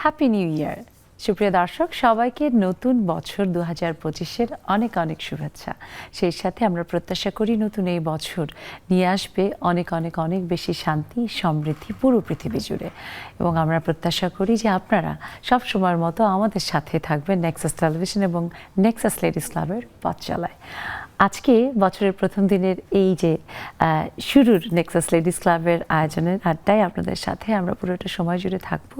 Happy new ইয়ার। সুপ্রিয় দর্শক, সবাইকে নতুন বছর 2025-এর অনেক অনেক শুভেচ্ছা। সেই সাথে আমরা প্রত্যাশা করি নতুন এই বছর নিয়ে আসবে অনেক অনেক অনেক বেশি শান্তি সমৃদ্ধি পুরো পৃথিবী জুড়ে। এবং আমরা প্রত্যাশা করি যে আপনারা সব সময়ের মতো আমাদের সাথে থাকবেন নেক্সাস টেলিভিশন এবং নেক্সাস লেডিস ক্লাবের পথ চলায়। আজকে বছরের প্রথম দিনের এই যে শুরুর নেক্সাস লেডিস ক্লাবের আয়োজনের আড্ডায় আপনাদের সাথে আমরা পুরোটা সময় জুড়ে থাকবো।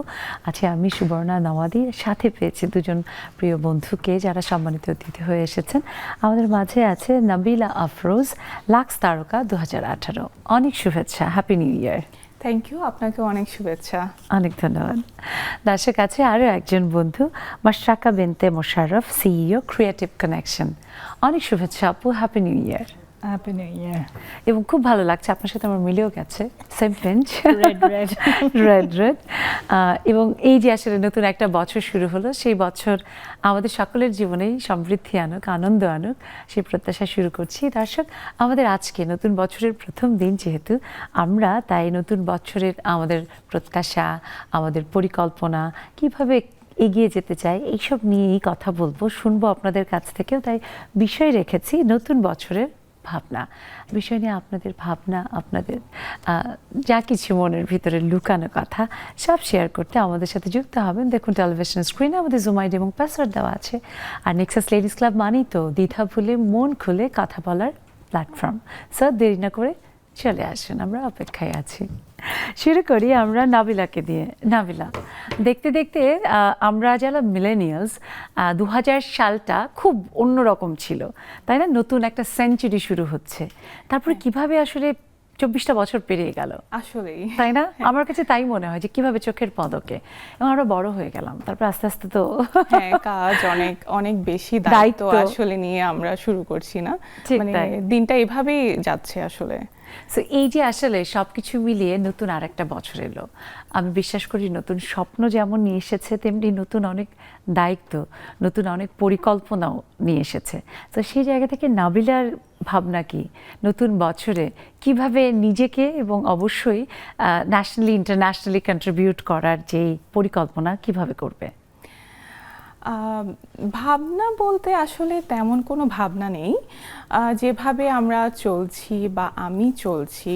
আজকে আমি সুবর্ণা নওয়াদি, সাথে পেয়েছি দুজন প্রিয় বন্ধুকে যারা সম্মানিত অতিথি হয়ে এসেছেন। আমাদের মাঝে আছে নাবিলা আফরোজ, লাক্স তারকা 2018। অনেক শুভেচ্ছা, happy new year. Thank you, আপনাকে অনেক শুভেচ্ছা। অনেক ধন্যবাদ। দর্শক আছে আরও একজন বন্ধু, মাশরাকা বিনতে মোশাররফ, সিইও ক্রিয়েটিভ কানেকশন। অনেক শুভেচ্ছা আপু, happy new year. Happy new ইয়ার। এবং খুব ভালো লাগছে, আপনার সাথে আমার মিলেও গেছে, same bench, red red red red. এবং এই যে আসলে নতুন একটা বছর শুরু হলো, সেই বছর আমাদের সকলের জীবনেই সমৃদ্ধি আনুক, আনন্দ আনুক, সেই প্রত্যাশা শুরু করছি। দর্শক, আমাদের আজকে নতুন বছরের প্রথম দিন যেহেতু, আমরা তাই নতুন বছরের আমাদের প্রত্যাশা, আমাদের পরিকল্পনা, কিভাবে এগিয়ে যেতে চাই, এইসব নিয়েই কথা বলবো, শুনবো আপনাদের কাছ থেকেও। তাই বিষয় রেখেছি নতুন বছরের ভাবনা। বিষয় নিয়ে আপনাদের ভাবনা, আপনাদের যা কিছু মনের ভিতরে লুকানো কথা সব শেয়ার করতে আমাদের সাথে যুক্ত হবেন। দেখুন টেলিভিশন স্ক্রিনে আমাদের জুম আইডি এবং পাসওয়ার্ড দেওয়া আছে। আর নেক্সাস লেডিস ক্লাব মানেই তো দ্বিধা ভুলে মন খুলে কথা বলার প্ল্যাটফর্ম। স্যার, দেরি না করে চলে আসুন, আমরা অপেক্ষায় আছি। শুরু করি আমরা নাবিলাকে দিয়ে। নাবিলা, দেখতে দেখতে আমরা যারা মিলেনিয়ালস, 2000 সালটা খুব অন্যরকম ছিল, তাই না? নতুন একটা সেঞ্চুরি শুরু হচ্ছে, তারপরে কিভাবে আসলে 24টা বছর পেরিয়ে গেল আসলেই, তাই না? আমার কাছে তাই মনে হয় যে কিভাবে চোখের পলকে, এবং আমরা বড় হয়ে গেলাম, তারপর আস্তে আস্তে তো কাজ অনেক অনেক বেশি দায়িত্ব আসলে নিয়ে আমরা শুরু করছি না, মানে দিনটা এভাবেই যাচ্ছে আসলে। সো এই যে আসলে সবকিছু মিলিয়ে নতুন আর একটা বছর এলো, আমি বিশ্বাস করি নতুন স্বপ্ন যেমন নিয়ে এসেছে, তেমনি নতুন অনেক দায়িত্ব, নতুন অনেক পরিকল্পনাও নিয়ে এসেছে। তো সেই জায়গা থেকে নাবিলার ভাবনা কি নতুন বছরে কিভাবে নিজেকে এবং অবশ্যই ন্যাশনালি ইন্টারন্যাশনালি কন্ট্রিবিউট করার যে পরিকল্পনা কিভাবে করবে? ভাবনা বলতে আসলে তেমন কোনো ভাবনা নেই। যেভাবে আমরা চলছি বা আমি চলছি,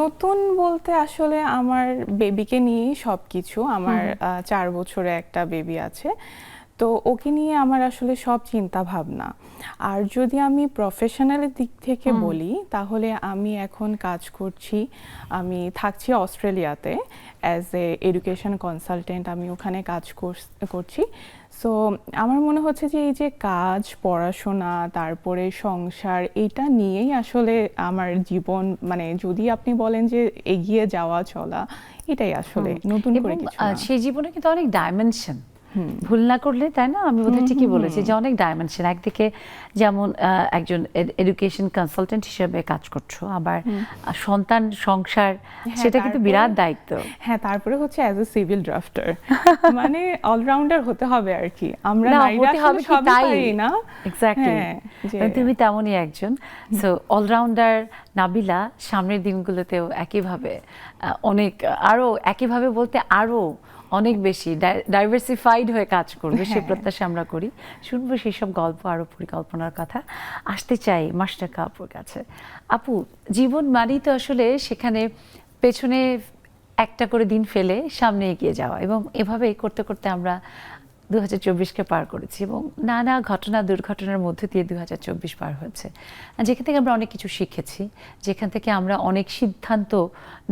নতুন বলতে আসলে আমার বেবিকে নিয়েই সব কিছু। আমার 4 বছরে একটা বেবি আছে, তো ওকে নিয়ে আমার আসলে সব চিন্তা ভাবনা। আর যদি আমি প্রফেশনালের দিক থেকে বলি, তাহলে আমি এখন কাজ করছি, আমি থাকছি অস্ট্রেলিয়াতে অ্যাজ এ এডুকেশন কনসালটেন্ট, আমি ওখানে কাজ করছি। সো আমার মনে হচ্ছে যে এই যে কাজ, পড়াশোনা, তারপরে সংসার, এটা নিয়েই আসলে আমার জীবন, মানে যদি আপনি বলেন যে এগিয়ে যাওয়া চলা, এটাই আসলে নতুন করে কিছু না। সেই জীবনে কিন্তু অনেক ডাইমেনশন, ভুল না করলে, তাই না? আমি বোধহয় ঠিকই বলেছি যে অনেক ডাইমেনশন। একদিকে যেমন একজন এডুকেশন কনসালটেন্ট হিসেবে কাজ করছো, আবার সন্তান, সংসার, সেটা কিন্তু বিরাট দায়িত্ব। হ্যাঁ, তারপরে হচ্ছে অ্যাজ এ সিভিল ড্রাফটার, মানে অলরাউন্ডার হতে হবে আর কি। আমরা নারীরা আসলে সবই পারি না। এক্স্যাক্টলি, তুমি তেমনই একজন। সো অলরাউন্ডার নাবিলা সামনের দিনগুলোতেও একইভাবে অনেক, আরো একইভাবে বলতে আরো অনেক বেশি ডাইভার্সিফাইড হয়ে কাজ করবে, সে প্রত্যাশা আমরা করি। শুনবো সেই সব গল্প, আরও পরিকল্পনার কথা। আসতে চাই মাশরাকা আপুর কাছে। আপু, জীবন মানেই তো আসলে সেখানে পেছনে একটা করে দিন ফেলে সামনে এগিয়ে যাওয়া, এবং এভাবে করতে করতে আমরা 2024কে পার করেছি, এবং নানা ঘটনা দুর্ঘটনার মধ্যে দিয়ে 2024 পার হয়েছে, যেখান থেকে আমরা অনেক কিছু শিখেছি, যেখান থেকে আমরা অনেক সিদ্ধান্ত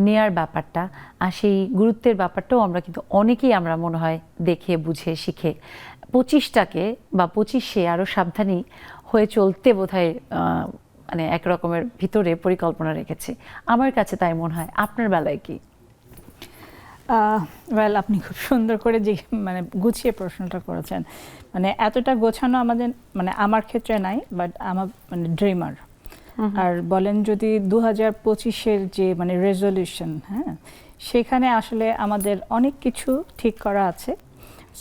নেয়ার ব্যাপারটা আর সেই গুরুত্বের ব্যাপারটাও আমরা কিন্তু অনেকেই আমরা মনে হয় দেখে বুঝে শিখে 25টাকে বা 25-এ আরও সাবধানী হয়ে চলতে বোধহয় মানে একরকমের ভিতরে পরিকল্পনা রেখেছি। আমার কাছে তাই মনে হয়। আপনার বেলায় কি? ওয়েল, আপনি খুব সুন্দর করে যে মানে গুছিয়ে প্রশ্নটা করেছেন। মানে এতটা গোছানো আমাদের, মানে আমার ক্ষেত্রে নাই, বাট আমার মানে ড্রিমার। আর বলেন যদি 2025-এর যে মানে রেজলিউশন, হ্যাঁ, সেখানে আসলে আমাদের অনেক কিছু ঠিক করা আছে।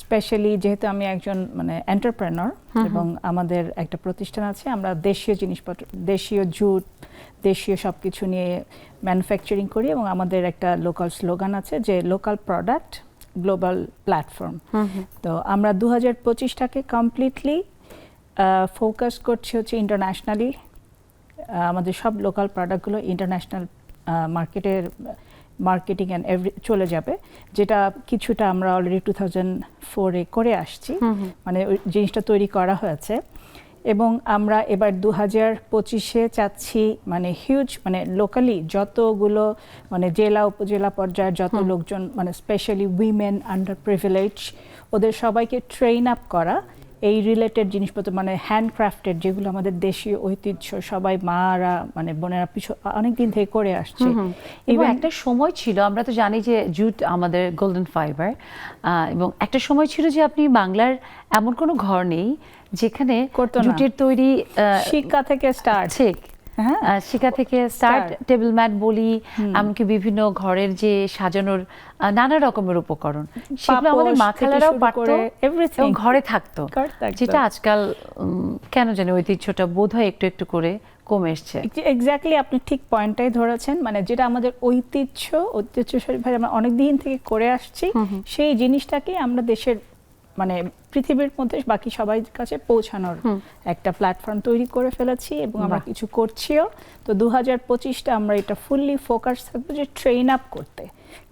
স্পেশালি যেহেতু আমি একজন মানে এন্টারপ্রেনার, এবং আমাদের একটা প্রতিষ্ঠান আছে, আমরা দেশীয় জিনিসপত্র, দেশীয় জুট, দেশীয় সব কিছু নিয়ে ম্যানুফ্যাকচারিং করি, এবং আমাদের একটা লোকাল স্লোগান আছে যে লোকাল প্রোডাক্ট গ্লোবাল প্ল্যাটফর্ম। তো আমরা 2025টাকে কমপ্লিটলি ফোকাস করছি হচ্ছে ইন্টারন্যাশনালি, আমাদের সব লোকাল প্রোডাক্টগুলো ইন্টারন্যাশনাল মার্কেটের মার্কেটিং অ্যান্ড চলে যাবে, যেটা কিছুটা আমরা অলরেডি 2004-এ করে আসছি, মানে ওই জিনিসটা তৈরি করা হয়েছে। এবং আমরা এবার 2025-এ চাচ্ছি মানে হিউজ, মানে লোকালি যতগুলো মানে জেলা উপজেলা পর্যায়ের যত লোকজন, মানে স্পেশালি উইমেন, আন্ডার প্রিভিলেজ, ওদের সবাইকে ট্রেন আপ করা এই রিলেটেড জিনিসপত্র, মানে হ্যান্ডক্রাফটেড যেগুলো আমাদের দেশীয় ঐতিহ্য, সবাই মারা মানে বোনেরা অনেক দিন থেকে করে আসছে। এবং একটা সময় ছিল, আমরা তো জানি যে জুট আমাদের গোল্ডেন ফাইবার, এবং একটা সময় ছিল যে আপনি বাংলার এমন কোনো ঘর নেই যেখানে জুটের তৈরি শিক্ষা থেকে স্টার্ট, ঠিক শিখা থেকে স্টার্ট, টেবিল ম্যাট বলি, এমনকি বিভিন্ন ঘরের যে সাজানোর নানা রকমের উপকরণ, সেগুলো আমাদের মা খালারাও পারতো এবং ঘরে থাকতো, যেটা আজকাল কেন জানি ঐতিহ্যটা বোধহয় একটু একটু করে কমে এসছে। এক্স্যাক্টলি, আপনি ঠিক পয়েন্টটাই ধরেছেন, মানে যেটা আমাদের ঐতিহ্যশালীভাবে আমরা অনেক দিন থেকে করে আসছি, সেই জিনিসটাকে আমরা দেশের মানে পৃথিবীর মধ্যে বাকি সবাই কাছে পৌঁছানোর একটা প্ল্যাটফর্ম তৈরি করে ফেলেছি এবং আমরা কিছু করছিও। তো 2025টা আমরা এটা ফুললি ফোকাস থাকবো যে ট্রেন আপ করতে,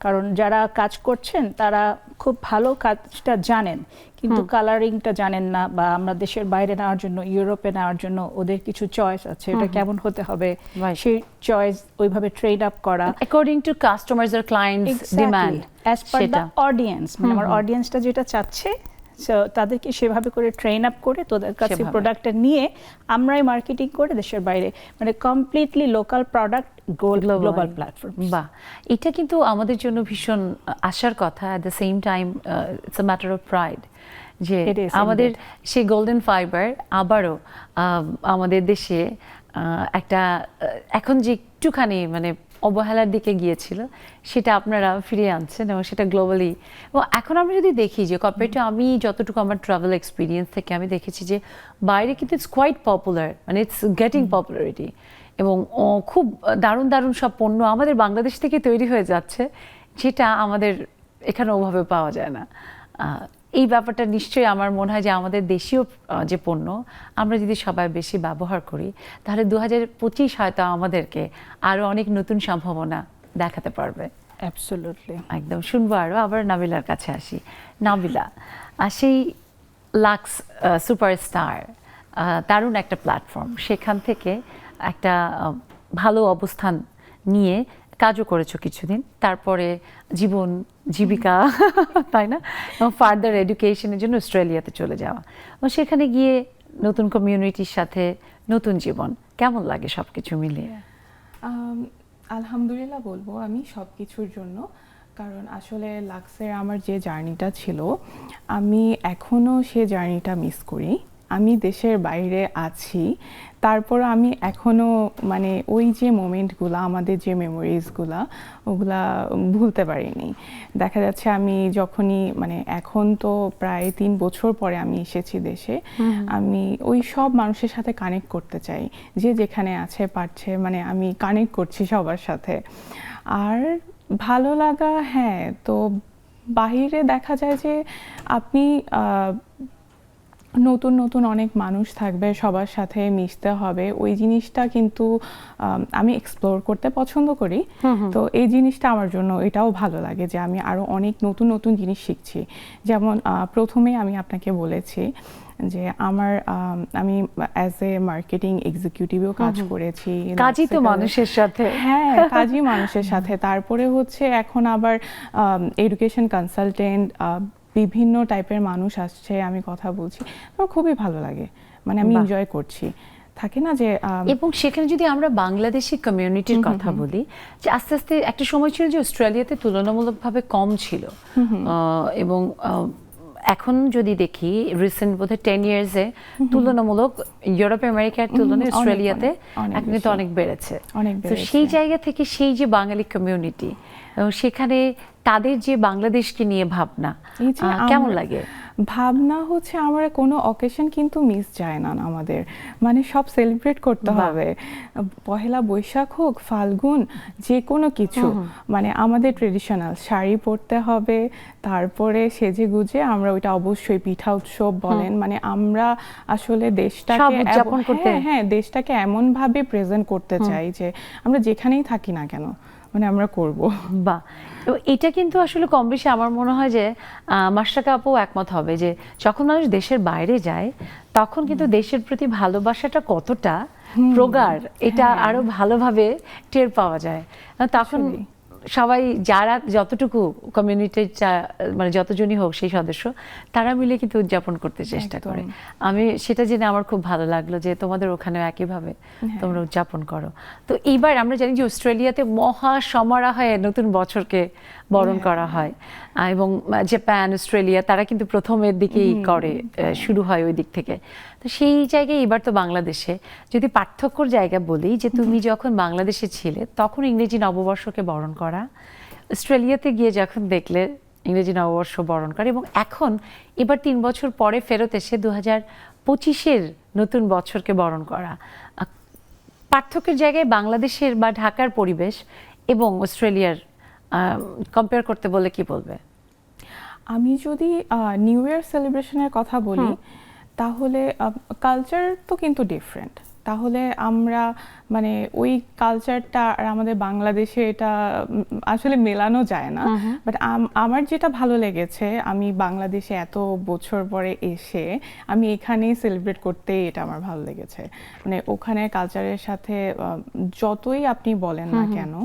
কারণ যারা কাজ করছেন তারা খুব ভালো কাজটা জানেন কিন্তু কালারিংটা জানেন না, বা আমরা দেশের বাইরে নেওয়ার জন্য, ইউরোপে নেওয়ার জন্য ওদের কিছু চয়েস আছে, এটা কেমন হতে হবে, সেই চয়েস ওইভাবে ট্রেন আপ করা অ্যাকর্ডিং টু কাস্টমার্স আর clients demand, as per the audience, মানে আমার অডিয়েন্সটা যেটা চাচ্ছে তাদেরকে সেভাবে করে ট্রেন আপ করে তোদের কাছে প্রোডাক্টটা নিয়ে আমরাই মার্কেটিং করে দেশের বাইরে, মানে completely local product global platform. বাহ, এটা কিন্তু আমাদের জন্য ভীষণ আশার কথা। At the same time it's a matter of pride যে আমাদের সেই গোল্ডেন ফাইবার আবারও আমাদের দেশে একটা এখন যে একটুখানি মানে অবহেলার দিকে গিয়েছিল, সেটা আপনারা ফিরিয়ে আনছেন এবং সেটা গ্লোবালি। এবং এখন আমরা যদি দেখি যে কম্পেয়ার টু, আমি যতটুকু আমার ট্রাভেল এক্সপিরিয়েন্স থেকে আমি দেখেছি যে বাইরে কিন্তু ইটস কোয়াইট পপুলার, মানে ইটস গেটিং পপুলারিটি, এবং খুব দারুণ দারুণ সব পণ্য আমাদের বাংলাদেশ থেকে তৈরি হয়ে যাচ্ছে, যেটা আমাদের এখানে ওভাবে পাওয়া যায় না। এই ব্যাপারটা নিশ্চয়ই আমার মনে হয় যে আমাদের দেশীয় যে পণ্য আমরা যদি সবাই বেশি ব্যবহার করি, তাহলে 2025 হয়তো আমাদেরকে আরও অনেক নতুন সম্ভাবনা দেখাতে পারবে। অ্যাবসলিউটলি, একদম শুনবো। আরও আবার নাবিলার কাছে আসি। নাবিলা, সেই লাক্স সুপারস্টার দারুণ একটা প্ল্যাটফর্ম, সেখান থেকে একটা ভালো অবস্থান নিয়ে কাজও করেছো কিছুদিন, তারপরে জীবন জীবিকা তাই না, এবং ফার্দার এডুকেশনের জন্য অস্ট্রেলিয়াতে চলে যাওয়া, এবং সেখানে গিয়ে নতুন কমিউনিটির সাথে নতুন জীবন, কেমন লাগে সব কিছু মিলিয়ে? আলহামদুলিল্লাহ বলবো আমি সব কিছুর জন্য, কারণ আসলে লাক্সের আমার যে জার্নিটা ছিল, আমি এখনও সে জার্নিটা মিস করি। আমি দেশের বাইরে আছি, তারপর আমি এখনও মানে ওই যে মোমেন্টগুলো, আমাদের যে মেমোরিজগুলো, ওগুলা ভুলতে পারিনি। দেখা যাচ্ছে আমি যখনই মানে এখন তো প্রায় 3 বছর পরে আমি এসেছি দেশে, আমি ওই সব মানুষের সাথে কানেক্ট করতে চাই, যে যেখানে আছে পারছে, মানে আমি কানেক্ট করছি সবার সাথে। আর ভালো লাগা, হ্যাঁ, তো বাহিরে দেখা যায় যে আপনি নতুন নতুন অনেক মানুষ থাকবে, সবার সাথে মিশতে হবে, ওই জিনিসটা কিন্তু আমি এক্সপ্লোর করতে পছন্দ করি। তো এই জিনিসটা আমার জন্য এটাও ভালো লাগে যে আমি আরও অনেক নতুন নতুন জিনিস শিখছি। যেমন প্রথমেই আমি আপনাকে বলেছি যে আমি অ্যাজ এ মার্কেটিং এক্সিকিউটিভও কাজ করেছি, কাজই তো মানুষের সাথে, হ্যাঁ কাজই মানুষের সাথে। তারপরে হচ্ছে এখন আবার এডুকেশন কনসালটেন্ট, বিভিন্ন টাইপের মানুষ আসছে, আমি কথা বলছি, তো খুবই ভালো লাগে, মানে আমি এনজয় করছি। থাকে না যে, এবং সেখানে যদি আমরা বাংলাদেশি কমিউনিটির কথা বলি, যে আস্তে আস্তে একটা সময় ছিল যে অস্ট্রেলিয়াতে তুলনামূলকভাবে কম ছিল, এবং এখন যদি দেখি রিসেন্ট বোধহয় 10 ইয়ার্সে তুলনামূলক ইউরোপ আমেরিকার তুলনায় অস্ট্রেলিয়াতে এখন কিন্তু অনেক বেড়েছে। তো সেই জায়গা থেকে সেই যে বাঙালি কমিউনিটি, এবং সেখানে তাদের যে বাংলাদেশকে নিয়ে ভাবনা, কেমন লাগে? ভাবনা হচ্ছে আমার কোনো অকেশন কিন্তু মিস যায় না আমাদের, মানে সব সেলিব্রেট করতে বাহ। হবে। পহেলা বৈশাখ হোক, ফাল্গুন, যে কোনো কিছু, মানে আমাদের ট্রেডিশনাল শাড়ি পরতে হবে, তারপরে সেজে গুজে আমরা ওইটা অবশ্যই পিঠা উৎসব বলেন, মানে আমরা আসলে দেশটাকে সব উদযাপন করতে। হ্যাঁ দেশটাকে এমন ভাবে প্রেজেন্ট করতে চাই যে আমরা যেখানেই থাকি না কেন মানে আমরা করব। বাহ, তো এটা কিন্তু আসলে কম বেশি আমার মনে হয় যে মাশরাকা আপু একমত হবে যে যখন মানুষ দেশের বাইরে যায় তখন কিন্তু দেশের প্রতি ভালোবাসাটা কতটা প্রগাঢ় এটা আরো ভালোভাবে টের পাওয়া যায়। তখন আসলেই। সবাই যারা যতটুকু কমিউনিটিটা মানে যতজনই হোক সেই সদস্য তারা মিলে কিন্তু উদযাপন করতে চেষ্টা একদম। করে। আমি সেটা জেনে আমার খুব ভালো লাগলো যে তোমাদের ওখানেও একইভাবে তোমরা উদযাপন করো। তো এইবার আমরা জানি যে অস্ট্রেলিয়াতে মহা সমারোহে নতুন বছরকে বরণ করা হয়, এবং জাপান, অস্ট্রেলিয়া তারা কিন্তু প্রথমের দিকেই করে, শুরু হয় ওই দিক থেকে। তো সেই জায়গায় এবার তো বাংলাদেশে যদি পার্থক্যর জায়গা বলি যে তুমি যখন বাংলাদেশে ছিলে তখন ইংরেজি নববর্ষকে বরণ করা, অস্ট্রেলিয়াতে গিয়ে যখন দেখলে ইংরেজি নববর্ষ বরণ করে, এবং এখন এবার 3 বছর পরে ফেরত এসে 2025-এর নতুন বছরকে বরণ করা, পার্থক্যের জায়গায় বাংলাদেশের বা ঢাকার পরিবেশ এবং অস্ট্রেলিয়ার কম্পেয়ার করতে বলে কি বলবে? আমি যদি নিউ ইয়ার সেলিব্রেশনের কথা বলি তাহলে কালচার তো কিন্তু ডিফারেন্ট। তাহলে আমরা মানে ওই কালচারটা আর আমাদের বাংলাদেশে এটা আসলে মেলানো যায় না। বাট আমার যেটা ভালো লেগেছে, আমি বাংলাদেশে এত বছর পরে এসে আমি এখানেই সেলিব্রেট করতে, এটা আমার ভালো লেগেছে। মানে ওখানে কালচারের সাথে যতই আপনি বলেন না কেন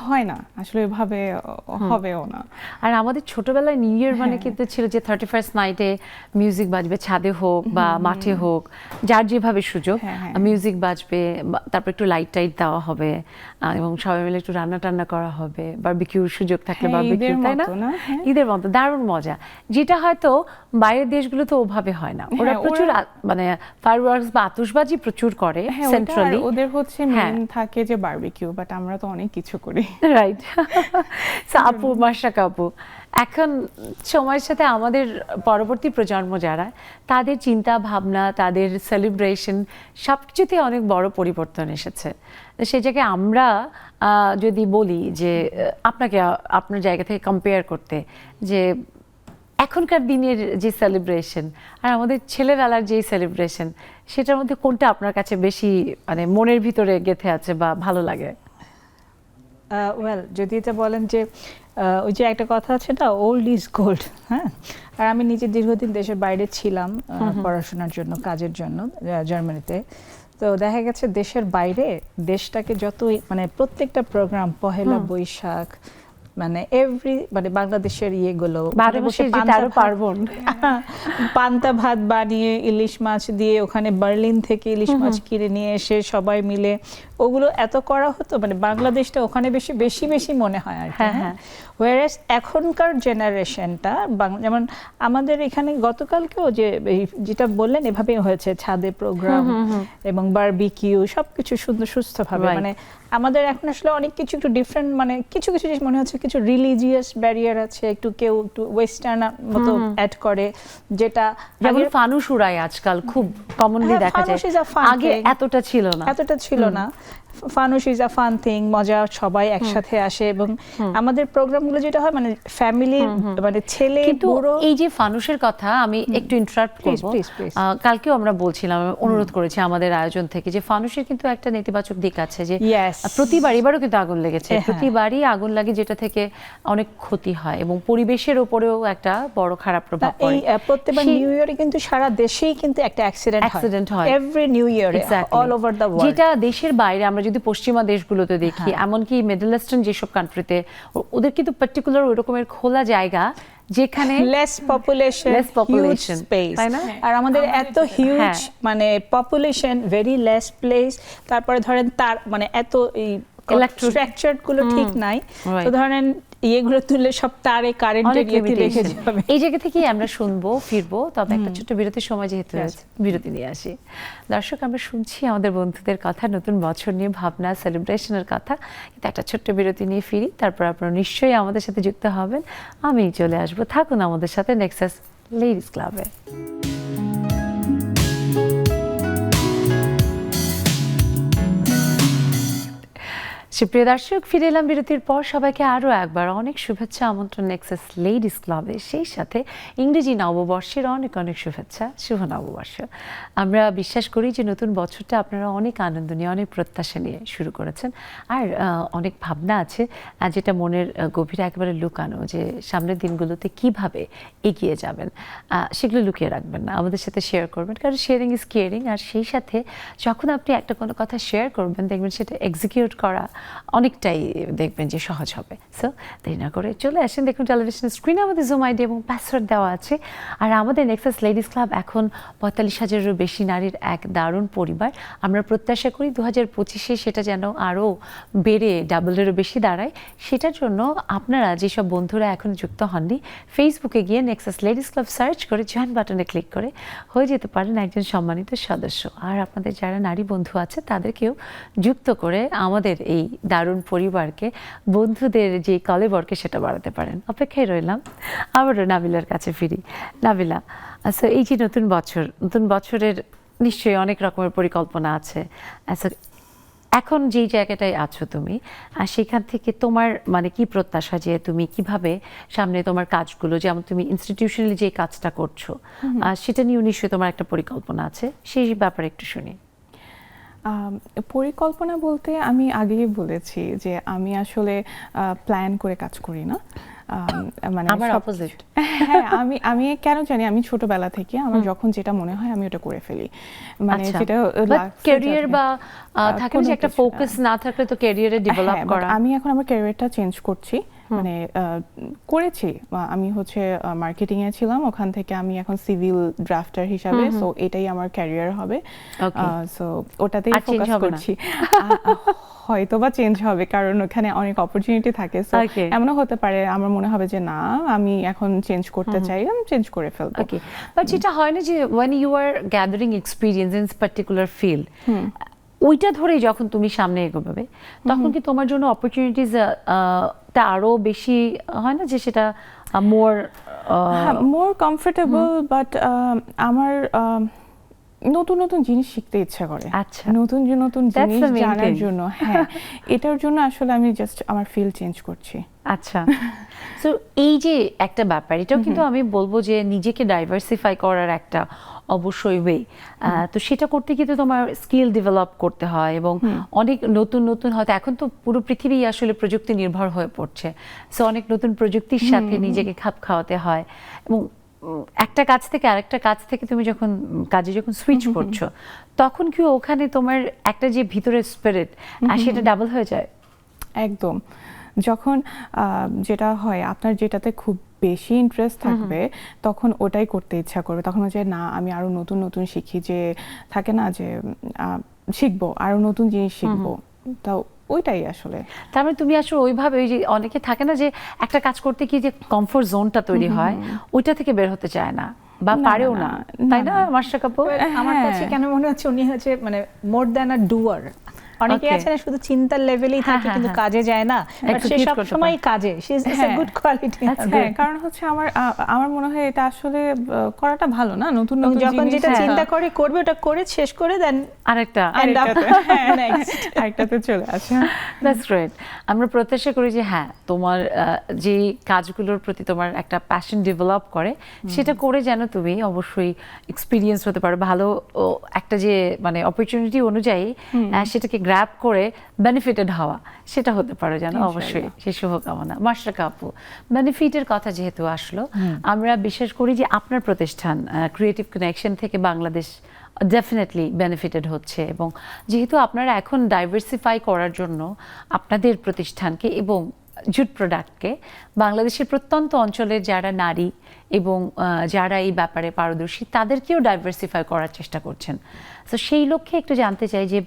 হয় না আসলে, এভাবে হবেও না। আর আমাদের ছোটবেলায় নিউ ইয়ার মানে কিন্তু ছিল যে 31st নাইটে মিউজিক বাজবে, ছাদে হোক বা মাঠে হোক, যার যেভাবে সুযোগ মিউজিক বাজবে, তারপর একটু লাইট টাইট দেওয়া হবে, এবং সবাই মিলে একটু রান্না টান্না করা হবে, বারবিকিউর সুযোগ থাকলে বারবিকিউ, তাই না? ঈদের মতো দারুণ মজা, যেটা হয়তো বাইরের দেশগুলো তো ওভাবে হয় না। ওরা প্রচুর মানে ফায়ারওয়ার্কস বা আতশবাজি প্রচুর করে সেন্ট্রালি, ওদের হচ্ছে মেইন থাকে যে বারবিকিউ, বাট আমরা তো অনেক কিছু করি। রাইট। আপু, মাশরাকা আপু, এখন সময়ের সাথে আমাদের পরবর্তী প্রজন্ম যারা, তাদের চিন্তা ভাবনা, তাদের সেলিব্রেশন সবকিছুতে অনেক বড় পরিবর্তন এসেছে। সেই জায়গায় আমরা যদি বলি যে আপনাকে আপনার জায়গা থেকে কম্পেয়ার করতে, যে এখনকার দিনের যে সেলিব্রেশন আর আমাদের ছেলেবেলার যে সেলিব্রেশন, সেটার মধ্যে কোনটা আপনার কাছে বেশি মানে মনের ভিতরে গেঁথে আছে বা ভালো লাগে? ওয়েল, যদি এটা বলেন যে ওই যে একটা কথা আছে না, ওল্ড ইজ গোল্ড, হ্যাঁ। আর আমি নিজে দীর্ঘদিন দেশের বাইরে ছিলাম পড়াশোনার জন্য, কাজের জন্য জার্মানিতে। তো দেখা গেছে দেশের বাইরে দেশটাকে যতই মানে প্রত্যেকটা প্রোগ্রাম, পহেলা বৈশাখ, মানে মানে বাংলাদেশের ইয়েগুলো, পান্তা ভাত বানিয়ে ইলিশ মাছ দিয়ে, ওখানে বার্লিন থেকে ইলিশ মাছ কিনে নিয়ে এসে সবাই মিলে ওগুলো এত করা হতো, মানে বাংলাদেশটা ওখানে বেশি বেশি বেশি মনে হয় আর কি। ওয়ারেস এখনকার জেনারেশনটা যেমন আমাদের এখানে গতকালকেও যেটা বললেন এভাবে হয়েছে, ছাদে প্রোগ্রাম এবং বারবিকিউ সবকিছু সুন্দর সুস্থভাবে, মানে আমাদের এখন আসলে অনেক কিছু একটু ডিফারেন্ট, মানে কিছু কিছু জিনিস মনে হচ্ছে কিছু রিলিজিয়াস ব্যারিয়ার আছে, কেউ একটু ওয়েস্টার্ন মতো অ্যাড করে, যেটা যেমন ফানুস উড়ায় আজকাল খুব কমনলি দেখা যায়, আগে এতটা ছিল না। ফানুস ইজ আ ফান থিং, মজা, সবাই একসাথে আসে, এবং আমাদের প্রোগ্রামগুলো যেটা হয় মানে ফ্যামিলি, মানে ছেলে বড়। এই যে ফানুসের কথা আমি একটু ইন্টারাপ্ট করব, কালকেও আমরা বলছিলাম, অনুরোধ করেছি আমাদের আয়োজন থেকে যে ফানুসের কিন্তু একটা নেতিবাচক দিক আছে, যে প্রতিবার, এবারও কিন্তু আগুন লেগেছে, প্রতিবারই আগুন লাগে, যেটা থেকে অনেক ক্ষতি হয় এবং পরিবেশের উপরেও একটা বড় খারাপ প্রভাব পড়ে। প্রত্যেকবার নিউ ইয়ারে কিন্তু সারা দেশেই কিন্তু একটা অ্যাক্সিডেন্ট হয় এভরি নিউ ইয়ারে অল ওভার দ্য ওয়ার্ল্ড, যেটা দেশের বাইরে আমরা যদি পশ্চিমা দেশগুলোতে দেখি, এমনকি মিডল ইস্টার্ন যেসব কান্ট্রিতে, ওদের কিন্তু পার্টিকুলার ওই রকমের খোলা জায়গা যেখানে লেস পপুলেশন, হিউজ স্পেস, আর আমাদের এত হিউজ মানে পপুলেশন, ভেরি লেস প্লেস, তারপরে ধরেন তার মানে এত এই স্ট্রাকচার গুলো ঠিক নাই, তো ধরেন ইয়েগুলো তুললে সব তারে কারেন্টের ইয়েতে রেখে যাবে। এই জায়গা থেকেই আমরা শুনবো, ফিরবো, তবে একটা ছোট্ট বিরতির সময় যেহেতু বিরতি নিয়ে আসি। দর্শক, আমরা শুনছি আমাদের বন্ধুদের কথা, নতুন বছর নিয়ে ভাবনা, সেলিব্রেশনের কথা, কিন্তু একটা ছোট্ট বিরতি নিয়ে ফিরি, তারপর আপনারা নিশ্চয়ই আমাদের সাথে যুক্ত হবেন, আমি চলে আসবো, থাকুন আমাদের সাথে নেক্সাস লেডিস ক্লাবে। সুপ্রিয় দর্শক, ফিরে এলাম বিরতির পর। সবাইকে আরও একবার অনেক শুভেচ্ছা, আমন্ত্রণ নেক্সাস লেডিস ক্লাবে, সেই সাথে ইংরেজি নববর্ষের অনেক অনেক শুভেচ্ছা, শুভ নববর্ষ। আমরা বিশ্বাস করি যে নতুন বছরটা আপনারা অনেক আনন্দ নিয়ে, অনেক প্রত্যাশা নিয়ে শুরু করেছেন, আর অনেক ভাবনা আছে যেটা মনের গভীরে একেবারে লুকানো, যে সামনের দিনগুলোতে কিভাবে এগিয়ে যাবেন সেগুলো লুকিয়ে রাখবেন না, আমাদের সাথে শেয়ার করবেন, কারণ শেয়ারিং ইজ কেয়ারিং। আর সেই সাথে যখন আপনি একটা কোনো কথা শেয়ার করবেন, দেখবেন সেটা এক্সিকিউট করা অনেকটাই দেখবেন যে সহজ হবে। সো দেরি না করে চলে আসেন, দেখুন টেলিভিশন স্ক্রিনে আমাদের জুম আইডি এবং পাসওয়ার্ড দেওয়া আছে। আর আমাদের নেক্সাস লেডিস ক্লাব এখন 45,000-এরও বেশি নারীর এক দারুণ পরিবার। আমরা প্রত্যাশা করি 2025-এ সেটা যেন আরও বেড়ে ডাবলেরও বেশি দাঁড়ায়। সেটার জন্য আপনারা যেসব বন্ধুরা এখন যুক্ত হননি, ফেসবুকে গিয়ে নেক্সাস লেডিস ক্লাব সার্চ করে জয়েন বাটনে ক্লিক করে হয়ে যেতে পারেন একজন সম্মানিত সদস্য। আর আপনাদের যারা নারী বন্ধু আছে তাদেরকেও যুক্ত করে আমাদের এই দারুণ পরিবারকে, বন্ধুদের যে কলেবরকে সেটা বাড়াতে পারেন। অপেক্ষায় রইলাম, আবারও নাবিলার কাছে ফিরি। নাবিলা, আচ্ছা, এই যে নতুন বছরের নিশ্চয়ই অনেক রকমের পরিকল্পনা আছে। আচ্ছা, এখন যেই জায়গাটায় আছো তুমি, আর সেখান থেকে তোমার মানে কি প্রত্যাশা, যে তুমি কিভাবে সামনে তোমার কাজগুলো, যেমন তুমি ইনস্টিটিউশনালি যে কাজটা করছো সেটা নিয়ে নিশ্চয়ই তোমার একটা পরিকল্পনা আছে, সেই ব্যাপারে একটু শুনি। পরিকল্পনা বলতে আমি আগেই বলেছি যে আমি আসলে প্ল্যান করে কাজ করি না, মানে আমার অপোজিট। হ্যাঁ, আমি কেন জানি, আমি ছোটবেলা থেকে আমার যখন যেটা মনে হয় আমি ওটা করে ফেলি, মানে যেটা ক্যারিয়ার বা থাকে যে একটা ফোকাস না থাকলে তো ক্যারিয়ারে ডেভেলপ করা। আমি এখন আমার ক্যারিয়ারটা চেঞ্জ করছি, মানে করেছি। আমি হচ্ছে মার্কেটিং এ ছিলাম, ওখান থেকে আমি এখন সিভিল ড্রাফটার হিসাবে, সো এটাই আমার ক্যারিয়ার হবে। সো ওটাতেই ফোকাস করছি। হয়তো বা চেঞ্জ হবে, কারণ ওখানে অনেক অপরচুনিটি থাকে। সো এমনও হতে পারে আমার মনে হবে যে না, আমি এখন চেঞ্জ করতে চাই, আমি চেঞ্জ করে ফেলবো। ওকে, বাট যেটা হয় না যে when you are gathering experience in particular field, ওইটা ধরেই যখন তুমি সামনে এগোবে, তখন কি তোমার জন্য অপরচুনিটিস টা আরো বেশি হয় না, যে সেটা মোর কমফোর্টেবল, বাট আমার নতুন নতুন জিনিস শিখতে ইচ্ছা করে। আচ্ছা, নতুন জিনিস জানার জন্য। হ্যাঁ, এটার জন্য আসলে আমি জাস্ট আমার ফিল্ড চেঞ্জ করছি। আচ্ছা, সো এই যে একটা ব্যাপার, এটাও কিন্তু আমি বলবো যে নিজেকে ডাইভার্সিফাই করার একটা অবশ্যই ওয়ে। তো সেটা করতে কিন্তু তোমার স্কিল ডেভেলপ করতে হয়, এবং অনেক নতুন হয়তো এখন তো পুরো পৃথিবী আসলে প্রযুক্তি নির্ভর হয়ে পড়ছে। সো অনেক নতুন প্রযুক্তির সাথে নিজেকে খাপ খাওয়াতে হয়, এবং একটা কাজ থেকে আরেকটা কাজ থেকে তুমি যখন সুইচ করছো, তখন কি ওখানে তোমার একটা যে ভিতরের স্পিরিট সেটা ডাবল হয়ে যায়? একদম। যখন যেটা হয়, আপনার যেটাতে খুব বেশি ইন্টারেস্ট থাকবে, তখন ওটাই করতে ইচ্ছা করবে। তখন হচ্ছে না, আমি আরো নতুন শিখি, যে থাকে না যে শিখবো, আরো নতুন জিনিস শিখবো। তাও ওইটাই আসলে। তার মানে তুমি আসলে ওইভাবে, ওই যে অনেকে থাকে না যে একটা কাজ করতে কি যে কমফোর্ট জোনটা তৈরি হয়, ওইটা থেকে বের হতে চায় না বা পারেও না, তাই না মাশরাফ আপু? আমার কাছে কেন মনে হচ্ছে উনি হচ্ছে মানে মোর দ্যান আ ডুয়ার। অনেকে আছে না শুধু চিন্তার লেভেলেই থাকে, কিন্তু কাজে যায় না। সে সব সময় কাজে, সে ইজ আ গুড কোয়ালিটি। কারণ হচ্ছে আমার মনে হয় এটা আসলে করাটা ভালো না, নতুন যখন যেটা চিন্তা করে করবে, ওটা করে শেষ করে দেন আরেকটাতে চলে আসে। That's great. আমরা প্রত্যাশা করি যে হ্যাঁ, তোমার যে কাজগুলোর প্রতি তোমার একটা প্যাশন ডেভেলপ করে, সেটা করে যেন তুমি অবশ্যই এক্সপিরিয়েন্স হতে পারো, ভালো একটা যে মানে অপরচুনিটি অনুযায়ী সেটাকে গ্র্যাব করে বেনিফিটেড হওয়া, সেটা হতে পারে যেন, অবশ্যই সে শুভকামনা। মাশরাফ আপু, বেনিফিটের কথা যেহেতু আসলো, আমরা বিশ্বাস করি যে আপনার প্রতিষ্ঠান ক্রিয়েটিভ কানেকশন থেকে বাংলাদেশ ডেফিনেটলি বেনিফিটেড হচ্ছে, এবং যেহেতু আপনারা এখন ডাইভার্সিফাই করার জন্য আপনাদের প্রতিষ্ঠানকে এবং জুট প্রোডাক্টকে বাংলাদেশের প্রত্যন্ত অঞ্চলের যারা নারী এবং যারা এই ব্যাপারে পারদর্শী, তাদেরকেও ডাইভার্সিফাই করার চেষ্টা করছেন। তো সেই লক্ষ্যে একটু জানতে চাই যে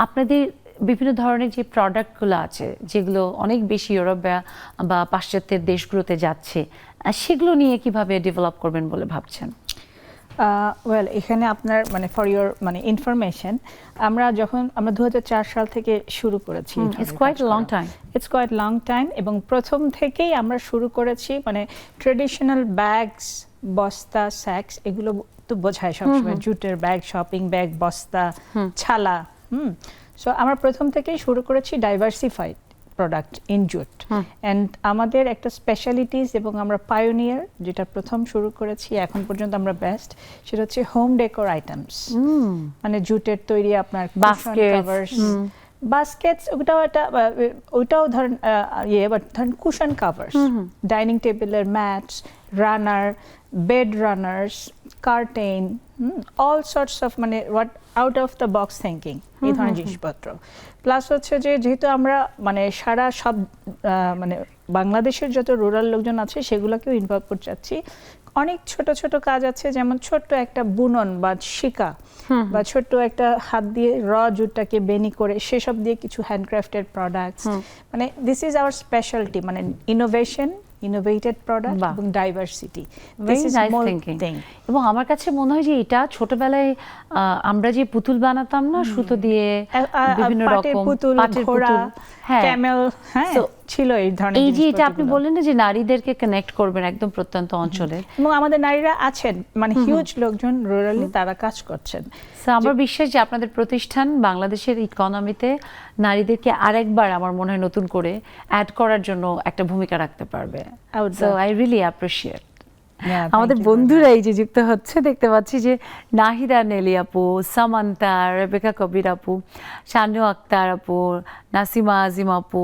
আপনাদের বিভিন্ন ধরনের যে প্রোডাক্টগুলো আছে, যেগুলো অনেক বেশি ইউরোপ বা পাশ্চাত্যের দেশগুলোতে যাচ্ছে, সেগুলো নিয়ে কিভাবে ডেভেলপ করবেন বলে ভাবছেন? ওয়েল, এখানে আপনার মানে ফর ইউর মানে ইনফরমেশন, আমরা 2004 সাল থেকে শুরু করেছি। ইটস কোয়াইট লং টাইম, এবং প্রথম থেকেই আমরা শুরু করেছি মানে ট্রেডিশনাল ব্যাগস বস্তা, স্যাক্স, এগুলো তো বোঝায় সবসময়, জুটের ব্যাগ, শপিং ব্যাগ, বস্তা, ছালা। সো আমরা প্রথম থেকেই শুরু করেছি diversified product in jute, and আমাদের একটা স্পেশালিটিস এবং আমরা পায়োনিয়ার, যেটা প্রথম শুরু করেছি এখন পর্যন্ত আমরা বেস্ট, সেটা হচ্ছে হোম ডেকোর আইটেমস। মানে জুটের তৈরি আপনার Baskets, বাস্কেটস, ওটাও ধরেন বাট ধরেন কুশন কাভার্স, ডাইনিং টেবিলের mats, runner, bed runners, curtain, all sorts of, মানে what out of the box thinking, এই ধরনের জিনিসপত্র। প্লাস হচ্ছে যে যেহেতু আমরা মানে সারা সব মানে বাংলাদেশের যত রুরাল লোকজন আছে সেগুলোকেও ইনভলভ করতে চাচ্ছি। অনেক ছোট ছোট কাজ আছে, যেমন ছোট্ট একটা বুনন বা শিকা, বা ছোট্ট একটা হাত দিয়ে জুটটাকে বেনি করে সেসব দিয়ে কিছু হ্যান্ডক্রাফটেড প্রোডাক্টস। মানে দিস ইজ আওয়ার স্পেশালিটি, মানে ইনোভেশন, ইনোভেটেড প্রোডাক্ট এবং ডাইভার্সিটি। Very nice thinking. এবং আমার কাছে মনে হয় যে এটা ছোটবেলায় আমরা যে পুতুল বানাতাম না সুতো দিয়ে, বিভিন্ন রকম পুতুল, ঘোড়া, ক্যামেল, হ্যাঁ ছিল এই ধরনের। এই যে এটা আপনি বললেন না যে নারীদেরকে কানেক্ট করবেন একদম প্রত্যন্ত অঞ্চলের, এবং আমাদের নারীরা আছেন, মানে হিউজ লোকজন রুরালি তারা কাজ করছেন। আমার বিশ্বাস যে আপনাদের প্রতিষ্ঠান বাংলাদেশের ইকোনমিতে নারীদেরকে আরেকবার আমার মনে হয় নতুন করে অ্যাড করার জন্য একটা ভূমিকা রাখতে পারবে। So I really appreciate. আমাদের বন্ধুরা এই যে যুক্ত হচ্ছে, দেখতে পাচ্ছি যে নাহিদা নেলি আপু, সামান্তা, রেবেকা কবির আপু, শানু আক্তার আপু, নাসিমা আজিম আপু,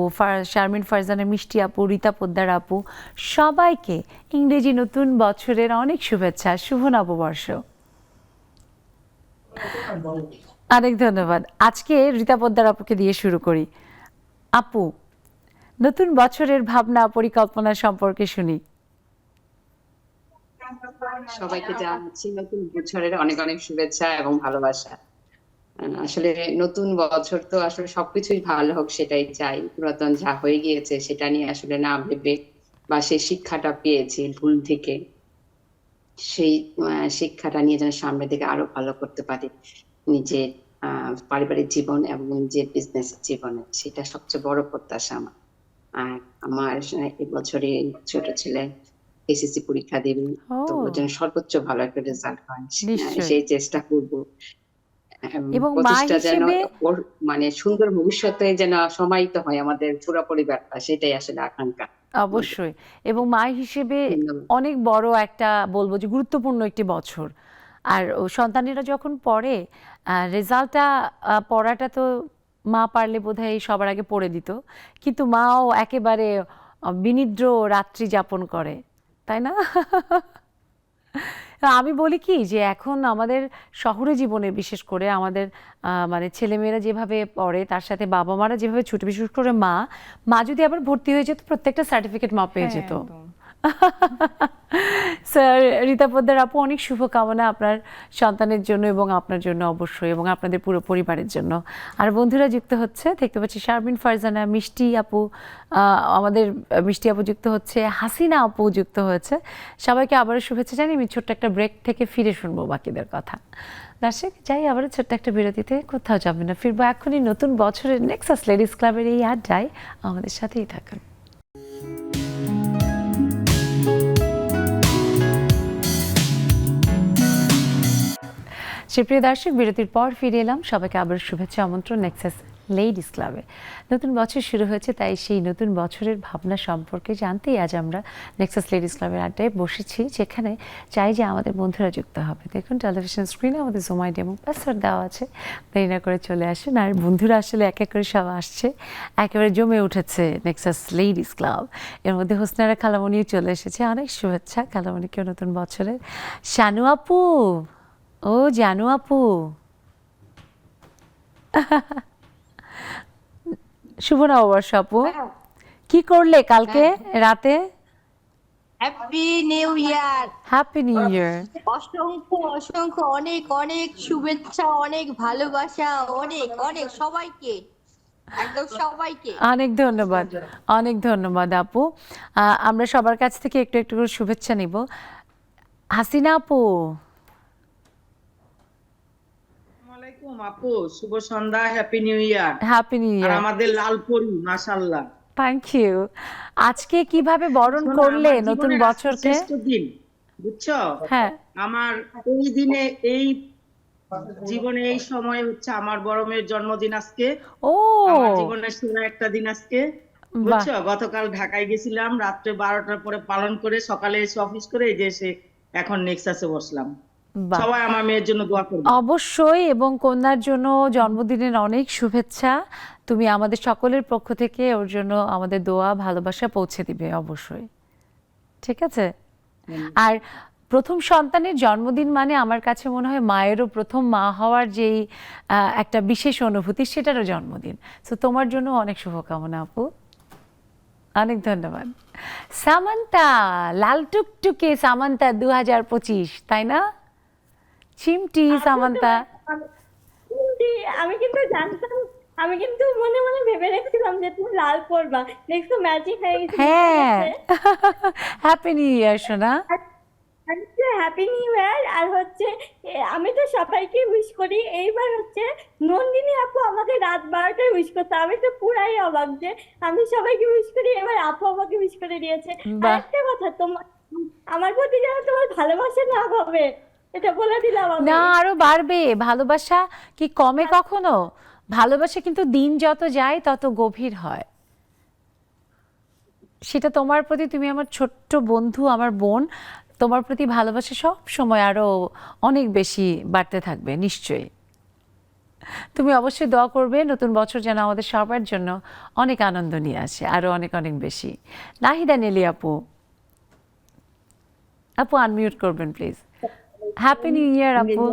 শারমিন ফারজানা মিষ্টি আপু, রীতা পোদ্দার আপু, সবাইকে ইংরেজি নতুন বছরের অনেক শুভেচ্ছা, শুভ নববর্ষ। অনেক ধন্যবাদ। আজকে রীতা পোদ্দার আপুকে দিয়ে শুরু করি। আপু, নতুন বছরের ভাবনা পরিকল্পনা সম্পর্কে শুনি। সবাইকে জানাচ্ছি নতুন বছরের অনেক অনেক শুভেচ্ছা এবং ভালোবাসা। আসলে নতুন বছর তো আসলে সবকিছুই ভালো হোক সেটাই চাই। পুরাতন যা হয়ে গিয়েছে সেটা নিয়ে আসলে না ভেবে, বা সেই শিক্ষাটা পেয়েছি ভুল থেকে, সেই শিক্ষাটা নিয়ে যেন সামনের দিকে আরো ভালো করতে পারি নিজের পারিবারিক জীবন এবং নিজের বিজনেস জীবনে, সেটা সবচেয়ে বড় প্রত্যাশা আমার। আর আমার এবছরে ছোট ছেলে এসএসসি পরীক্ষা দেবে, তো ওর জন্য সর্বোচ্চ ভালো একটা রেজাল্ট হয় সেই চেষ্টা করব, এবং প্রচেষ্টা যেন ওর মানে সুন্দর ভবিষ্যতে যেন সমাহিত হয় আমাদের পুরো পরিবারটা, সেটাই আসলে আকাঙ্ক্ষা। অবশ্যই। এবং মা হিসেবে অনেক বড় একটা, বলবো যে গুরুত্বপূর্ণ একটি বছর। আর সন্তানেরা যখন পড়ে, রেজাল্টটা পড়াটা তো মা পারলে বোধহয় সবার আগে পড়ে দিত, কিন্তু মাও একেবারে বিনিদ্র রাত্রি যাপন করে, তাই না? আমি বলি কি যে এখন আমাদের শহরে জীবনে বিশেষ করে আমাদের মানে ছেলেমেয়েরা যেভাবে পড়ে তার সাথে বাবা মারা যেভাবে ছুটে, বিশেষ করে মা যদি আবার ভর্তি হয়ে যেত প্রত্যেকটা সার্টিফিকেট মা পেয়ে যেত। স্যার, রীতা পোদ্দার আপু, অনেক শুভকামনা আপনার সন্তানের জন্য এবং আপনার জন্য অবশ্যই, এবং আপনাদের পুরো পরিবারের জন্য। আর বন্ধুরা যুক্ত হচ্ছে, দেখতে পাচ্ছি শারমিন ফারজানা, মিষ্টি আপু, আমাদের মিষ্টি আপু যুক্ত হচ্ছে, হাসিনা আপু যুক্ত হয়েছে। সবাইকে আবারও শুভেচ্ছা জানি। আমি ছোট্ট একটা ব্রেক থেকে ফিরে শুনবো বাকিদের কথা। দর্শক, যাই আবারও ছোট্ট একটা বিরতিতে, কোথাও যাবে না, ফিরবো এখনই নতুন বছরের নেক্সাস লেডিস ক্লাবের এই আড্ডায়। আমাদের সাথেই থাকুন। সুপ্রিয় দর্শক, বিরতির পর ফিরে এলাম। সবাইকে আবার শুভেচ্ছা, আমন্ত্রণ নেক্সাস লেডিস ক্লাবে। নতুন বছর শুরু হয়েছে, তাই সেই নতুন বছরের ভাবনা সম্পর্কে জানতেই আজ আমরা নেক্সাস লেডিস ক্লাবের আড্ডায় বসেছি, যেখানে চাই যে আমাদের বন্ধুরা যুক্ত হবে। দেখুন টেলিভিশন স্ক্রিনে আমাদের জুম আইডি এবং পাসওয়ার্ড দেওয়া আছে, দেরি না করে চলে আসুন। আর বন্ধুরা আসলে এক এক করে সব আসছে, একেবারে জমে উঠেছে নেক্সাস লেডিস ক্লাব। এর মধ্যে হোসনারা খালামণিও চলে এসেছে, অনেক শুভেচ্ছা খালামণিকেও নতুন বছরের। শানু আপু, ও জানু আপু, শুভ নববর্ষ আপু। কি করলে কালকে রাতে? Happy new year. Happy new ইয়ার। অসংখ্য অসংখ্য অনেক অনেক শুভেচ্ছা, অনেক ভালোবাসা, অনেক অনেক সবাইকে, একদম সবাইকে অনেক ধন্যবাদ, অনেক ধন্যবাদ আপু। আমরা সবার কাছ থেকে একটু একটু করে শুভেচ্ছা নিব। হাসিনা আপু। আপু, শুভ সন্ধ্যা, happy new year. Happy new year. আমাদের লালপরি, মাশাআল্লাহ। Thank you. আজকে কিভাবে বরণ করলে নতুন বছরকে? শ্রেষ্ঠ দিন, বুঝছো? হ্যাঁ। আমার এই দিনে এই জীবনে এই সময়ে হচ্ছে আমার বড় মেয়ের জন্মদিন আজকে। ও আমার জীবনের সেরা একটা দিন আজকে, বাহ, বুঝছো? গতকাল ঢাকায় গেছিলাম, রাত্রে 12টার পরে পালন করে সকালে এসে অফিস করে এই যে এসে এখন নেক্সাসে বসলাম। বাহ। সবাই আমার মেয়ের জন্য দোয়া করবে। অবশ্যই, এবং কন্যার জন্য জন্মদিনের অনেক শুভেচ্ছা। তুমি আমাদের সকলের পক্ষ থেকে ওর জন্য আমাদের দোয়া ভালোবাসা পৌঁছে দিবে অবশ্যই, ঠিক আছে? আর প্রথম সন্তানের জন্মদিন মানে আমার কাছে মনে হয় মায়েরও প্রথম মা হওয়ার যেই একটা বিশেষ অনুভূতি, সেটারও জন্মদিন। তো তোমার জন্য অনেক শুভকামনা আপু, অনেক ধন্যবাদ। সামান্তা, লাল টুকটুকে সামান্তা 2025, তাই না? চিমটি সামান্তা। আমি কিন্তু জানতাম, আমি কিন্তু মনে মনে ভেবে রেখেছিলাম যে তুমি লাল পরবা, দেখছো ম্যাচিং হয়ে গেছে। হ্যাঁ, হ্যাপি নিউ ইয়ার সোনা। হ্যাপি নিউ ইয়ার। আর হচ্ছে আমি তো সবাইকে উইশ করি, এইবার হচ্ছে নন্দিনী আপু আমাকে রাত 12টায় উইশ করতে, আমি তো পুরাই অবাক যে আমি সবাইকে উইশ করি, এবার আপু আমাকে উইশ করে দিয়েছে। আর বাহ। একটা কথা, তোমার আমার প্রতি যেন তোমার ভালোবাসা না হবে, এটা বলে দিলাম আমি। না, আরো বাড়বে ভালোবাসা, কি কমে কখনো? ভালোবাসা কিন্তু দিন যত যায় তত গভীর হয়। সেটা তোমার প্রতি, তুমি আমার ছোট্ট বন্ধু, আমার বোন, তোমার প্রতি ভালোবাসা সব সময় আরো অনেক বেশি বাড়তে থাকবে নিশ্চয়ই। তুমি অবশ্যই দোয়া করবে নতুন বছর যেন আমাদের সবার জন্য অনেক আনন্দ নিয়ে আসে, আরো অনেক অনেক বেশি। নাহিদা নেলি আপু, আপু আনমিউট করবেন প্লিজ। হ্যাপি নিউ ইয়ার আপু।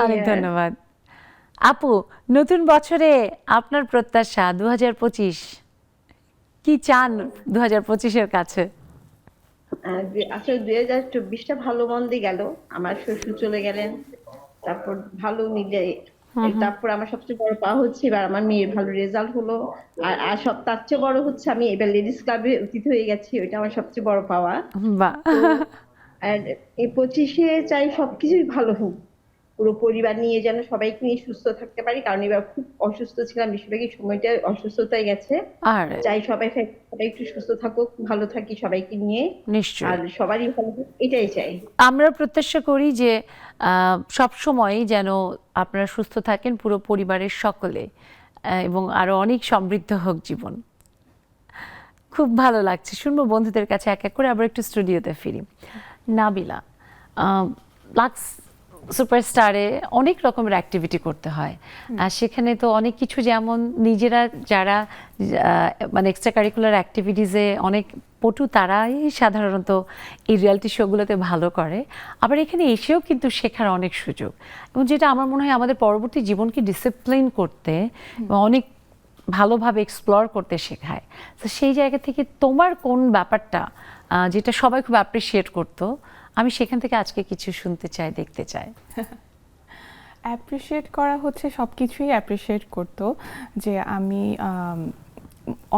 অনেক ধন্যবাদ আপু। নতুন বছরে আপনার প্রত্যাশা 2025, কি চান 2025-এর কাছে? আসলে 2024টা ভালো মন্দে গেল। আমার শ্বশুর চলে গেলেন, তারপর ভালো মিলে, তারপর আমার সবচেয়ে বড় পাওয়া হচ্ছে এবার আমার মেয়ের ভালো রেজাল্ট হলো। আর সব তার চেয়ে বড় হচ্ছে আমি এবার লেডিস ক্লাবে অতিথি হয়ে গেছি, ওইটা আমার সবচেয়ে বড় পাওয়া। বাহ। তো আর এই 25-এ চাই সবকিছুই ভালো হোক, পুরো পরিবার নিয়ে যেন সবাইকে নিয়ে সুস্থ থাকতে পারি, কারণ এবার খুব অসুস্থ ছিলাম, বেশিরভাগই সময়টা অসুস্থতায় গেছে। আর চাই সবাই সবাই একটু সুস্থ থাকুক, ভালো থাকি সবাইকে নিয়ে, নিশ্চয়ই আর সবারই ভালো হোক, এটাই চাই। আমরা প্রত্যাশা করি যে সব সময় যেন আপনারা সুস্থ থাকেন পুরো পরিবারের সকলে, এবং আরো অনেক সমৃদ্ধ হোক জীবন। খুব ভালো লাগছে, শুনবো বন্ধুদের কাছে এক এক করে, আবার একটু স্টুডিওতে ফিরি। নাবিলা, লাক্স সুপারস্টারে অনেক রকমের অ্যাক্টিভিটি করতে হয়, আর সেখানে তো অনেক কিছু, যেমন নিজেরা যারা মানে এক্সট্রা কারিকুলার অ্যাক্টিভিটিসে অনেক পটু, তারাই সাধারণত এই রিয়ালিটি শোগুলোতে ভালো করে, আবার এখানে এসেও কিন্তু শেখার অনেক সুযোগ, এবং যেটা আমার মনে হয় আমাদের পরবর্তী জীবনকে ডিসিপ্লিন করতে এবং অনেক ভালোভাবে এক্সপ্লোর করতে শেখায়। তো সেই জায়গা থেকে তোমার কোন ব্যাপারটা যেটা সবাই খুব অ্যাপ্রিসিয়েট করতো, আমি সেখান থেকে আজকে কিছু শুনতে চাই, দেখতে চাই। অ্যাপ্রিসিয়েট করা হচ্ছে সবকিছুই অ্যাপ্রিসিয়েট করতো, যে আমি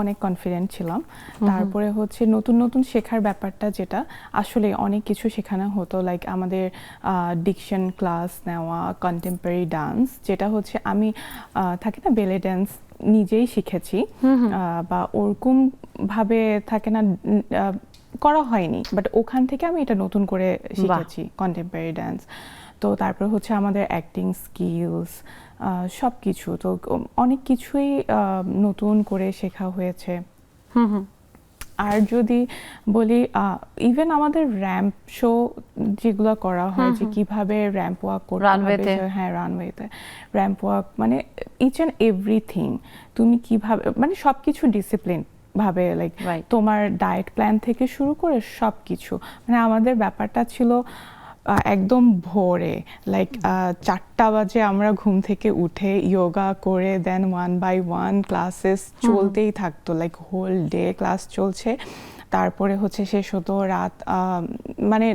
অনেক কনফিডেন্ট ছিলাম। তারপরে হচ্ছে নতুন নতুন শেখার ব্যাপারটা, যেটা আসলে অনেক কিছু শেখানো হতো, লাইক আমাদের ডিকশন ক্লাস নেওয়া, কন্টেম্পোরারি ডান্স, যেটা হচ্ছে আমি থাকে না বেলে ডান্স নিজেই শিখেছি, বা ওরকম ভাবে থাকে না করা হয়নি, বাট ওখান থেকে আমি এটা নতুন করে শিখেছি কন্টেম্পোরারি ডান্স। তো তারপর হচ্ছে আমাদের অ্যাক্টিং স্কিলস, সব কিছু, তো অনেক কিছুই নতুন করে শেখা হয়েছে। আর যদি বলি, ইভেন আমাদের র্যাম্প শো যেগুলো করা হয়, যে কিভাবে র্যাম্প ওয়াক করতে হবে, হ্যাঁ রানওয়েতে র্যাম্প ওয়াক, মানে ইচ অ্যান্ড এভরিথিং, তুমি কিভাবে, মানে সবকিছু ডিসিপ্লিন ভাবে, লাইক তোমার ডায়েট প্ল্যান থেকে শুরু করে সব কিছু, মানে আমাদের ব্যাপারটা ছিল একদম ভোরে, লাইক 4টা বাজে আমরা ঘুম থেকে উঠে যোগা করে, দেন 1 by 1 ক্লাসেস চলতেই থাকতো, লাইক হোল ডে ক্লাস চলছে। তারপরে হচ্ছে শেষ হতো রাত মানে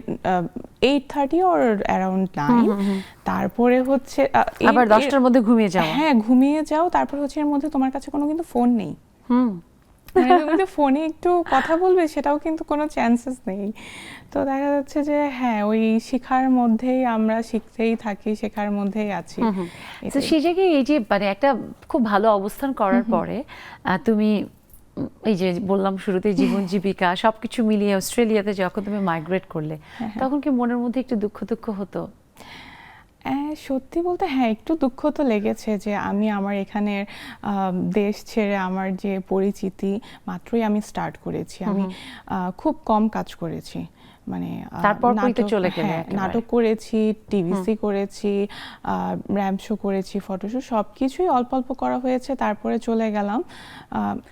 8:30 or around 9। তারপরে হচ্ছে আবার 10টার মধ্যে ঘুমিয়ে যাও। হ্যাঁ, ঘুমিয়ে যাও। তারপর হচ্ছে এর মধ্যে তোমার কাছে কোনো কিন্তু ফোন নেই, তুমি তো ফোনে একটু কথা বলবে, সেটাও কিন্তু কোনো চান্সেস নেই। তো দেখা যাচ্ছে যে হ্যাঁ, ওই শেখার মধ্যেই আমরা শিখতেই থাকি, শেখার মধ্যেই আছি। তো সেই জায়গায় এই যে মানে একটা খুব ভালো অবস্থান করার পরে তুমি এই যে বললাম শুরুতে জীবন জীবিকা সবকিছু মিলিয়ে অস্ট্রেলিয়াতে যখন তুমি মাইগ্রেট করলে তখন কি মনের মধ্যে একটু দুঃখ দুঃখ হতো? সত্যি বলতে হ্যাঁ, একটু দুঃখ তো লেগেছে যে আমি আমার এখানের দেশ ছেড়ে আমার যে পরিচিতি মাত্রই আমি স্টার্ট করেছি, আমি খুব কম কাজ করেছি, মানে তারপরই তো চলে গেলে একেবারে। নাটক করেছি, টিভিসি করেছি, র্যাম্প শো করেছি, ফটোশুট সবকিছুই অল্প অল্প করা হয়েছে, তারপরে চলে গেলাম।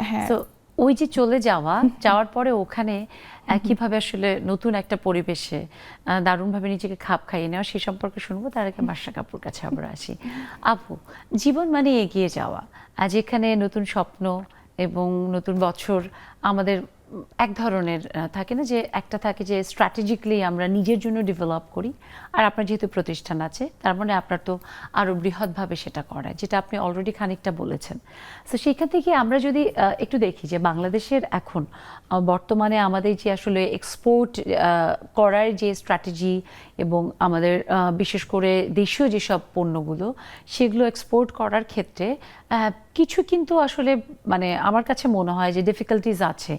হ্যাঁ, তো ওই যে চলে যাওয়ার পরে ওখানে কিভাবে আসলে নতুন একটা পরিবেশে দারুণভাবে নিজেকে খাপ খাইয়ে নেওয়া সে সম্পর্কে শুনবো। তার আগে মাশরাক আপুর কাছে আবার আসি। আপু, জীবন মানে এগিয়ে যাওয়া, আজ এখানে নতুন স্বপ্ন এবং নতুন বছর আমাদের এক ধরনের থাকে না, যে একটা থাকে যে স্ট্র্যাটেজিক্যালি আমরা নিজের জন্য ডেভেলপ করি, আর আপনার যেহেতু প্রতিষ্ঠান আছে তার মানে আপনার তো আরও বৃহৎভাবে সেটা করা, যেটা আপনি অলরেডি খানিকটা বলেছেন। তো সেইখান থেকে আমরা যদি একটু দেখি যে বাংলাদেশের এখন বর্তমানে আমাদের যে আসলে এক্সপোর্ট করার যে স্ট্র্যাটেজি এবং আমাদের বিশেষ করে দেশীয় যেসব পণ্যগুলো সেগুলো এক্সপোর্ট করার ক্ষেত্রে কিছু কিন্তু আসলে মানে আমার কাছে মনে হয় যে ডিফিকাল্টিজ আছে,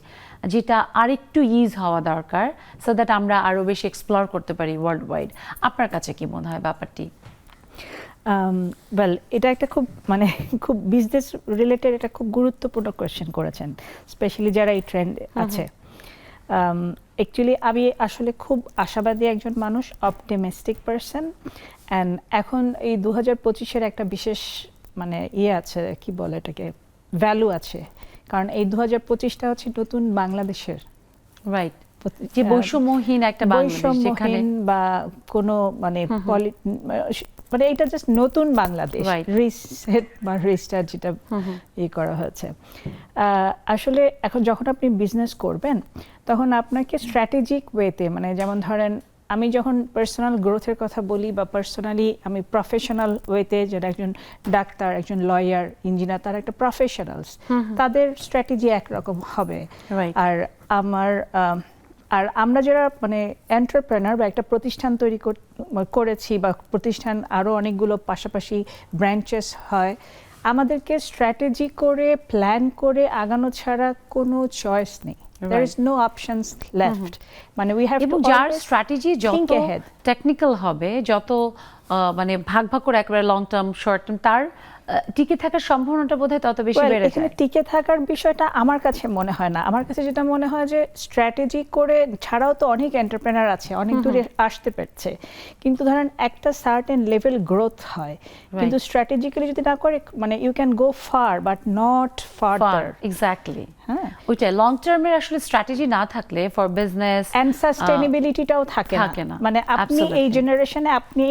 যেটা আরেকটু ইজ হওয়া দরকার, সো দ্যাট আমরা আরও বেশি এক্সপ্লোর করতে পারি ওয়ার্ল্ড ওয়াইড। আপনার কাছে কি মনে হয় ব্যাপারটি? ওয়েল, এটা একটা খুব মানে খুব বিজনেস রিলেটেড একটা খুব গুরুত্বপূর্ণ কোয়েশ্চেন করেছেন, স্পেশালি যারা এই ট্রেন্ড আছে। অ্যাকচুয়ালি আমি আসলে খুব আশাবাদী একজন মানুষ, অপটিমিস্টিক পারসন, অ্যান্ড এখন এই 2025-এর একটা বিশেষ মানে আছে, কি বলে এটাকে, ভ্যালু আছে, কারণ এই 2025টা হচ্ছে নতুন বাংলাদেশের, রাইট, যে বৈষম্যহীন একটা বাংলাদেশ, যেখানে বা কোনো মানে মানে এটা জাস্ট নতুন বাংলাদেশ, রিসেট বা রিস্টার্ট যেটা করা হয়েছে। আসলে এখন যখন আপনি বিজনেস করবেন তখন আপনাকে স্ট্র্যাটেজিক ওয়েতে, মানে যেমন ধরেন আমি যখন পার্সোনাল গ্রোথের কথা বলি বা পার্সোনালি আমি প্রফেশনাল ওয়েতে, যেটা একজন ডাক্তার, একজন লয়ার, ইঞ্জিনিয়ার, তারা একটা প্রফেশনালস, তাদের স্ট্র্যাটেজি একরকম হবে। আর আমরা যারা মানে এন্টারপ্রেনার বা একটা প্রতিষ্ঠান তৈরি করেছি বা প্রতিষ্ঠান আরও অনেকগুলো পাশাপাশি ব্রাঞ্চেস হয়, আমাদেরকে স্ট্র্যাটেজি করে প্ল্যান করে আগানো ছাড়া কোনো চয়েস নেই। There is no options left. মানে we have to যার স্ট্র্যাটেজি যত টেকনিক্যাল হবে, যত মানে ভাগ ভাগ করে একেবারে লং টার্ম শর্ট টার্ম, তার টিকে থাকার সম্ভাবনাটা বোধহয় তত বেশি বেড়ে যায়। এখানে টিকে থাকার বিষয়টা আমার কাছে মনে হয় না। আমার কাছে যেটা মনে হয় যে স্ট্র্যাটেজি করে ছাড়াও তো অনেক এন্টারপ্রেনার আছে, অনেক দূরে আসতে পারছে, কিন্তু ধরেন একটা সার্টেন লেভেল গ্রোথ হয়, কিন্তু স্ট্র্যাটেজিক্যালি যদি না করে মানে you can go far but not further. Exactly, হ্যাঁ, ওইটাই লং টার্মের আসলে স্ট্র্যাটেজি না থাকলে ফর বিজনেস এন্ড সাস্টেইনেবিলিটিটাও থাকে না। মানে আপনি এই জেনারেশনে আপনি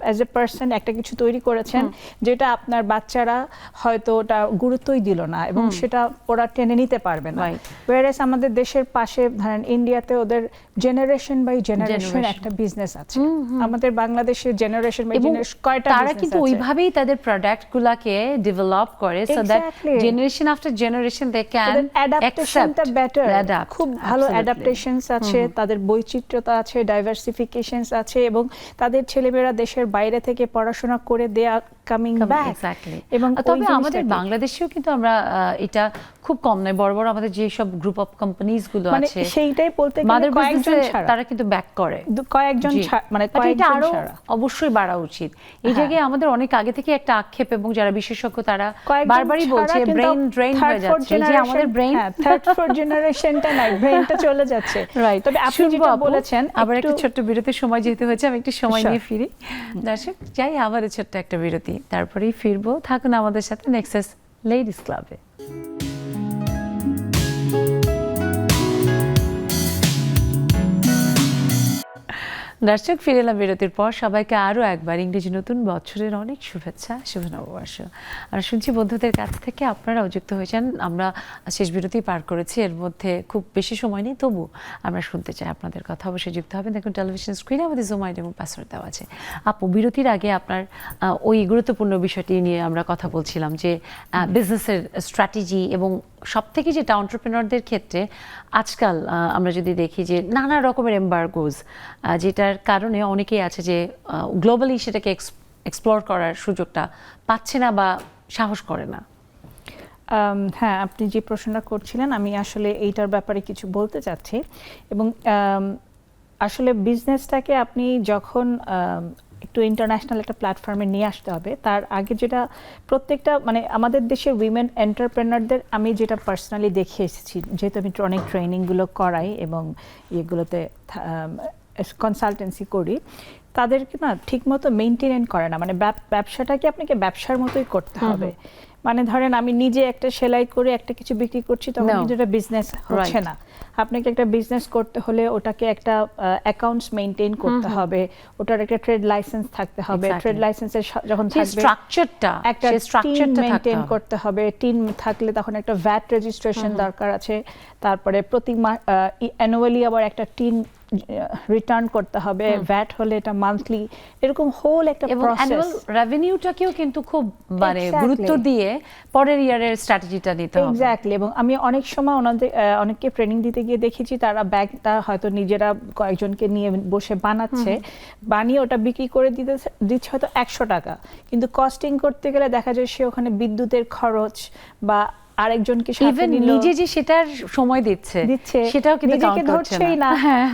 অ্যাজ এ পারসন একটা কিছু তৈরি করেছেন যেটা আপনার বাচ্চারা হয়তো ওটা গুরুত্বই দিল না এবং সেটা ওরা টেনে নিতে পারবে না। ওয়ারেস আমাদের দেশের পাশে ধরেন ইন্ডিয়াতে ওদের জেনারেশন বাই জেনারেশন একটা বিজনেস আছে, আমাদের বাংলাদেশের জেনারেশন বাই জেনারেশন কয়টা তারা কিন্তু ওইভাবেই তাদের প্রোডাক্টগুলোকে ডেভেলপ করে, so that generation after generation they can অ্যাডাপ্টেশনটা বেটার, খুব ভালো অ্যাডাপ্টেশনস আছে, তাদের বৈচিত্র্যতা আছে, ডাইভার্সিফিকেশনস আছে, এবং তাদের ছেলেমেয়েরা দেশের বাইরে থেকে পড়াশোনা করে দে আর কামিং ব্যাক। এবং তবে আমাদের বাংলাদেশেও কিন্তু আমরা এটা খুব কম নয়, বড় বড় আমাদের যে সব গ্রুপ অফ কোম্পানিজ গুলো আছে সেইটাই বলতে গেলে কয়েকজন ছাড়া তারা কিন্তু ব্যাক করে, কয়েকজন মানে কয়েকজন আরো ছাড়া অবশ্যই বাড়া উচিত। এই জায়গায় আমাদের অনেক আগে থেকে একটা আক্ষেপ, এবং যারা বিশেষজ্ঞ তারা বারবারই বলছে ব্রেইন ড্রেইন হয়ে যাচ্ছে, যে আমাদের ব্রেইন থার্ড ফোর্থ জেনারেশনটা নাই, ব্রেইনটা চলে যাচ্ছে। রাইট, তবে আপনি যেটা বলেছেন, আবার একটা ছোট্ট বিরতির সময় যেতে হয়েছে, আমি একটু সময় নিয়ে ফিরি। দর্শক, যাই আমাদের ছোট্ট একটা বিরতি, তারপরেই ফিরবো। থাকুন আমাদের সাথে নেক্সাস লেডিস ক্লাবে। দর্শক, ফিরে এলাম বিরতির পর। সবাইকে আরও একবার ইংরেজি নতুন বছরের অনেক শুভেচ্ছা, শুভ নববর্ষ। আর শুনছি বন্ধুদের কাছ থেকে আপনারাও যুক্ত হয়েছেন। আমরা শেষ বিরতি পার করেছি, এর মধ্যে খুব বেশি সময় নেই, তবু আমরা শুনতে চাই আপনাদের কথা। অবশ্যই যুক্ত হবেন। দেখুন টেলিভিশন স্ক্রিনে আমাদের জুম আইডি এবং পাসওয়ার্ড দেওয়া আছে। আপু, বিরতির আগে আপনার ওই গুরুত্বপূর্ণ বিষয়টি নিয়ে আমরা কথা বলছিলাম, যে বিজনেসের স্ট্র্যাটেজি, এবং সব থেকে যেটা এন্টারপ্রেনারদের ক্ষেত্রে আজকাল আমরা যদি দেখি যে নানা রকমের এমবার্গোজ, যেটার কারণে অনেকেই আছে যে গ্লোবালি সেটাকে এক্সপ্লোর করার সুযোগটা পাচ্ছে না বা সাহস করে না। হ্যাঁ, আপনি যে প্রশ্নটা করছিলেন আমি আসলে এইটার ব্যাপারে কিছু বলতে চাচ্ছি। এবং আসলে বিজনেসটাকে আপনি যখন একটু ইন্টারন্যাশনাল একটা প্ল্যাটফর্মে নিয়ে আসতে হবে, তার আগে যেটা প্রত্যেকটা মানে আমাদের দেশের উইমেন এন্টারপ্রেনারদের আমি যেটা পার্সোনালি দেখে এসেছি, যেহেতু আমি অনেক ট্রেনিংগুলো করাই এবং এগুলোতে কনসালটেন্সি করি, তাদেরকে না ঠিকমতো মেনটেন করে না। মানে ব্যবসাটাকে আপনাকে ব্যবসার মতোই করতে হবে। মানে ধরেন আমি নিজে একটা সেলাই করে একটা কিছু বিক্রি করছি, তখন কিন্তু এটা বিজনেস হচ্ছে না। আপনাকে একটা বিজনেস করতে হলে ওটাকে একটা অ্যাকাউন্টস মেইনটেইন করতে হবে, ওটার একটা ট্রেড লাইসেন্স থাকতে হবে, ট্রেড লাইসেন্সের যখন থাকবে স্ট্রাকচারটা একটা টিম মেইনটেইন করতে হবে, টিম থাকলে তখন একটা ভ্যাট রেজিস্ট্রেশন দরকার আছে, তারপরে প্রতি অ্যানুয়ালি আবার একটা টিম রিটার্ন করতে হবে, ভ্যাট হলে এটা মান্থলি, এরকম হোল একটা প্রসেস। অ্যানুয়াল রেভিনিউটাকেও কিন্তু খুব মানে গুরুত্ব দিয়ে পরের ইয়ারের স্ট্র্যাটেজিটা নিতে হবে। এক্স্যাক্টলি। এবং আমি অনেক সময় ওনাদের অনেককে ট্রেনিং দিতে গিয়ে দেখেছি তারা ব্যাগটা হয়তো নিজেরা কয়েকজনকে নিয়ে বসে বানাচ্ছে, বানিয়ে ওটা বিক্রি করে দিচ্ছে হয়তো 100 টাকা, কিন্তু কস্টিং করতে গেলে দেখা যায় সে ওখানে বিদ্যুতের খরচ বা আরেকজনকে সাথে নিল, নিজে যে সেটার সময় দিচ্ছে সেটাও কিন্তু নিজেকে ধরছেই না,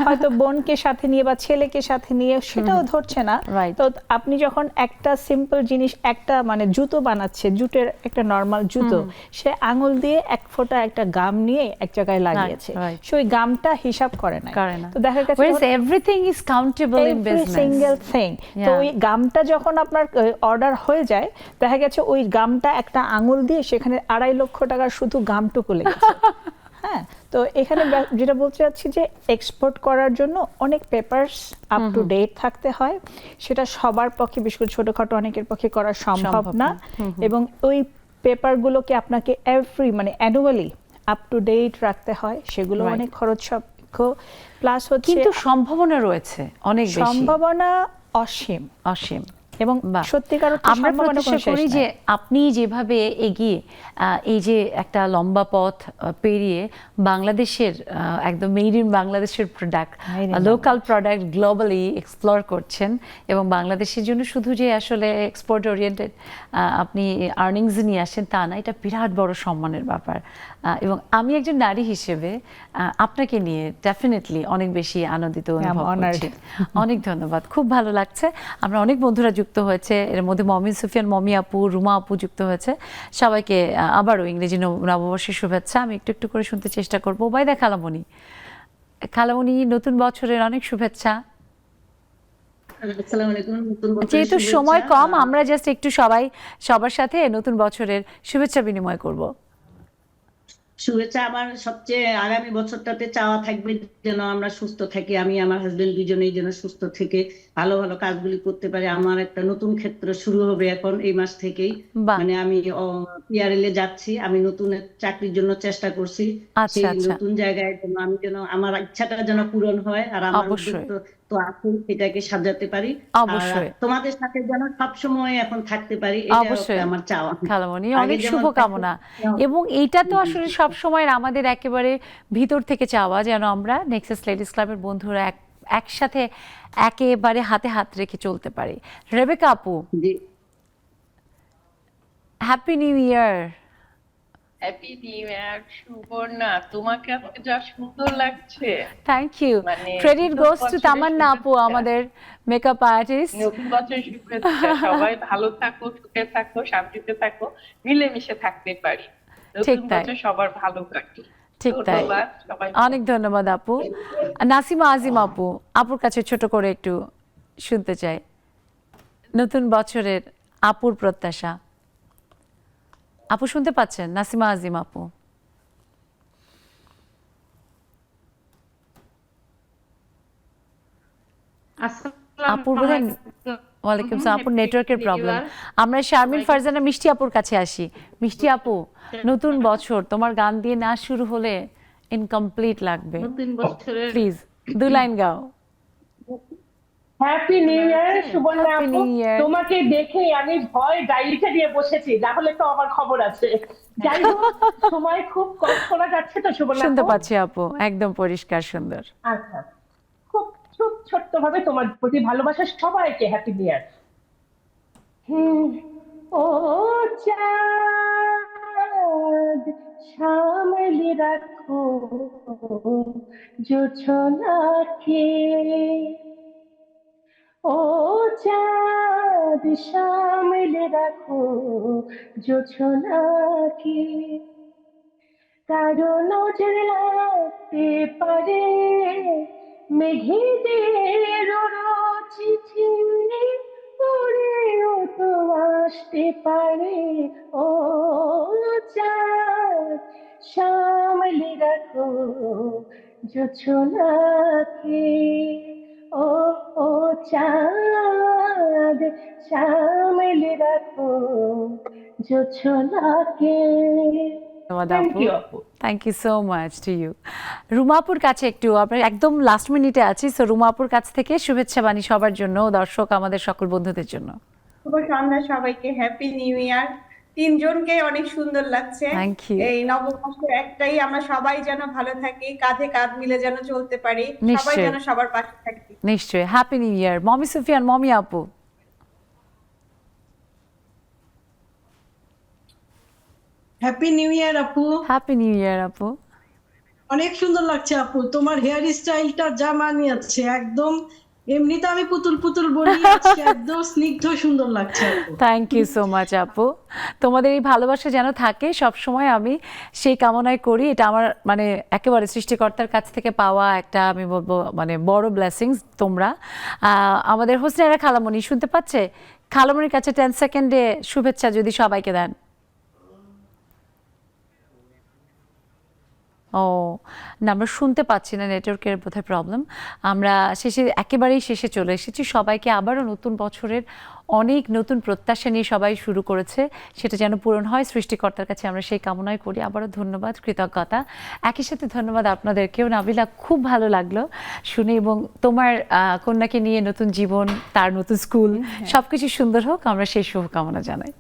হয়তো বোনকে সাথে নিয়ে বা ছেলেকে সাথে নিয়ে সেটাও ধরছে না। তো আপনি যখন একটা সিম্পল জিনিস, একটা মানে জুতো বানাচ্ছে, জুটের একটা নরমাল জুতো, সে আঙুল দিয়ে এক ফোঁটা একটা গাম নিয়ে এক জায়গায় লাগিয়েছে, সে ওই গামটা হিসাব করে না। তো দেখা গেছে everything is countable in business, single thing. তো ওই গামটা যখন আপনার অর্ডার হয়ে যায়, দেখা গেছে ওই গামটা একটা আঙুল দিয়ে সেখানে 2.5 লক্ষ টাকার শুধু গামটুকু লেগেছে। হ্যাঁ, তো এখানে যেটা বলতে চাচ্ছি যে এক্সপোর্ট করার জন্য অনেক পেপারস আপ টু ডেট থাকতে হয়, সেটা সবার পক্ষে, বিশেষ করে ছোটখাটো অনেকের পক্ষে করা সম্ভব না। এবং ওই পেপারগুলোকে আপনাকে মানে অ্যানুয়ালি আপ টু ডেট রাখতে হয়, সেগুলো অনেক খরচ সাপেক্ষ। প্লাস হচ্ছে কিন্তু সম্ভাবনা রয়েছে অনেক বেশি, সম্ভাবনা অসীম অসীম। এবং সত্যিকার আমরা প্রত্যাশা করি যে আপনি যেভাবে এগিয়ে এই যে একটা লম্বা পথ পেরিয়ে বাংলাদেশের একদম মেড ইন বাংলাদেশের product, local product globally explore করছেন, এবং বাংলাদেশের জন্য শুধু যে আসলে এক্সপোর্ট ওরিয়েন্টেড আপনি আর্নিংস নিয়ে আসেন তা না, এটা বিরাট বড় সম্মানের ব্যাপার। এবং আমি একজন নারী হিসেবে আপনাকে নিয়ে ডেফিনেটলি অনেক বেশি আনন্দিত অনুভব করছি। অনেক ধন্যবাদ, খুব ভালো লাগছে। আমরা অনেক বন্ধুরা যুক্ত হয়েছে, এর মধ্যে মমিন সুফিয়ান, মমি আপু, রুমা আপু যুক্ত হয়েছে। সবাইকে আবারও ইংরেজি নববর্ষের শুভেচ্ছা। আমি একটু একটু করে শুনতে চেষ্টা করবো। ওবায়দা খালামণি, খালামণি নতুন বছরের অনেক শুভেচ্ছা। যেহেতু সময় কম, আমরা জাস্ট একটু সবার সাথে নতুন বছরের শুভেচ্ছা বিনিময় করব। শুভেচ্ছা। আমার সবচেয়ে আগামী বছরটাতে চাওয়া থাকবে যেন আমরা সুস্থ থাকি, আমি আমার হাজবেন্ড দুজনেই যেন সুস্থ থেকে ভালো ভালো কাজগুলি করতে পারি। আমার একটা নতুন ক্ষেত্র শুরু হবে এখন এই মাস থেকেই, মানে আমি পিআরএল এ যাচ্ছি, আমি নতুন চাকরির জন্য চেষ্টা করছি। সেই নতুন জায়গায় যেন আমি যেন আমার ইচ্ছাটা যেন পূরণ হয়, আর আমার উদ্যোগ তো আছে সেটাকে সাজাতে পারি, অবশ্যই তোমাদের সাথে যেন সবসময় এখন থাকতে পারি, এটা আমার চাওয়া। খালামণি অনেক শুভকামনা। এবং এইটা তো আসলে সব সময় আমাদের একেবারে ভিতর থেকে চাওয়া, যেন আমরা নেক্সাস লেডিস ক্লাবের বন্ধুরা একসাথে একেবারে হাতে হাত রেখে চলতে পারি। রেবেকা আপু, happy new year. Happy new year Subarna, তোমাকে আজকে যা সুন্দর লাগছে। Thank you. Credit goes to Tamanna আপু, আমাদের মেকআপ আর্টিস্ট। নতুন বছরের শুভেচ্ছা। সবাই ভালো থাকো, সুখে থাকো, শান্তিতে থাকো, মিলেমিশে থাকতে পারি। নতুন বছর সবার ভালো কাটুক। ঠিক তাই, অনেক ধন্যবাদ আপু। নাসিমা আজিম আপু, আপুর কাছে ছোট করে একটু শুনতে চাই নতুন বছরের আপুর প্রত্যাশা। আপু শুনতে পাচ্ছেন? নাসিমা আজিম আপু। আপুর বোধহয়, ওয়ালাইকুম আসসালাম, আপুর নেটওয়ার্কের প্রবলেম। আমরা শারমিন ফারজানা মিষ্টি আপুর কাছে আসি। মিষ্টি আপু, নতুন বছর তোমার গান দিয়ে না শুরু হলে ইনকমপ্লিট লাগবে, প্লিজ 2 লাইন গাও। হ্যাপি নিউ ইয়ার সুবর্ণা আপু, তোমাকে দেখে আমি ভয় ডায়েরিটা নিয়ে বসেছি, না হলে তো আমার খবর আছে। যাই হোক, সময় খুব কম শোনা যাচ্ছে তো সুবর্ণা? শুনতে পাচ্ছি আপু, একদম পরিষ্কার, সুন্দর। আচ্ছা, খুব ছোট্ট ভাবে তোমার প্রতি ভালোবাসা, সবাইকে হ্যাপি নিউ ইয়ার। ও চাঁদ চাঁদ সামলে রাখো জোছনাকে, ও চাঁদ সামলে রাখো জোছনাকে, কারো নজর লাগতে পারে মেঘেদের চিঠি, পড়েও তো আসতে পারে, ও চাঁদ সামলে রাখো জোছনাকে, ও ও চাঁদ সামলে রাখো জোছনাকে। ধন্যবাদ থ্যাংক আপু, ইউ আপু। Thank you so much to you. রুমাপুর কাছে একটু আমরা একদম লাস্ট মিনিটে আছি, সো রুমাপুর কাছ থেকে শুভেচ্ছা বাণী সবার জন্য, দর্শক আমাদের সকল বন্ধুদের জন্য। শুভ সন্ধ্যা সবাইকে, হ্যাপি নিউ ইয়ার। তিনজনকে অনেক সুন্দর লাগছে। Thank you. এই নববর্ষের একটাই, আমরা সবাই যেন ভালো থাকি, কাঁধে কাঁধ মিলে যেন চলতে পারি, সবাই নিশ্চয়ই। যেন সবার পাশে থাকি। নিশ্চয়ই, happy new year. Momi Sufian, Momi আপু। হ্যাপি নিউ ইয়ার আপু। হ্যাপি নিউ ইয়ার আপু। অনেক সুন্দর লাগছে আপু, তোমার হেয়ার স্টাইলটা যা মানিয়েছে একদম, এমনিতে আমি পুতুল পুতুল বলি, আজকে একদম স্নিগ্ধ সুন্দর লাগছে আপু। থ্যাংক ইউ সো মাচ আপু। তোমাদের এই ভালোবাসা যেন থাকে সব সময়, আমি সেই কামনাই করি। এটা আমার মানে একেবারে সৃষ্টিকর্তার কাছ থেকে পাওয়া একটা, আমি বলবো মানে বড় ব্লেসিংস তোমরা। আমাদের হোসনেরা খালামণি শুনতে পাচ্ছে? খালামণির কাছে 10 সেকেন্ডে শুভেচ্ছা যদি সবাইকে দেন। ও না, আমরা শুনতে পাচ্ছি না, নেটওয়ার্কের বোধহয় প্রবলেম। আমরা একেবারেই শেষে চলে এসেছি। সবাইকে আবারও নতুন বছরের অনেক নতুন প্রত্যাশা নিয়ে সবাই শুরু করেছে, সেটা যেন পূরণ হয় সৃষ্টিকর্তার কাছে আমরা সেই কামনাই করি। আবারও ধন্যবাদ, কৃতজ্ঞতা। একই সাথে ধন্যবাদ আপনাদেরকেও। নাবিলা, খুব ভালো লাগলো শুনে, এবং তোমার কন্যাকে নিয়ে নতুন জীবন, তার নতুন স্কুল, সবকিছু সুন্দর হোক, আমরা সেই শুভকামনা জানাই।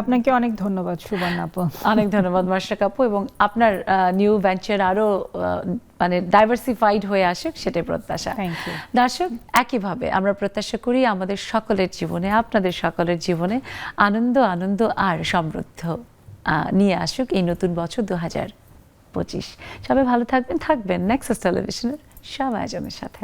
আপনাকে অনেক ধন্যবাদ সুবর্ণা আপু। অনেক ধন্যবাদ মাশরাক আপু, এবং আপনার নিউ ভেঞ্চার আরো মানে ডাইভার্সিফাইড হয়ে আসুক, সেটাই প্রত্যাশা। Thank you. দর্শক, একইভাবে আমরা প্রত্যাশা করি আমাদের সকলের জীবনে, আপনাদের সকলের জীবনে আনন্দ আনন্দ আর সমৃদ্ধ নিয়ে আসুক এই নতুন বছর 2025। সবাই ভালো থাকবেন নেক্সাস টেলিভিশনের সব আয়োজনের সাথে।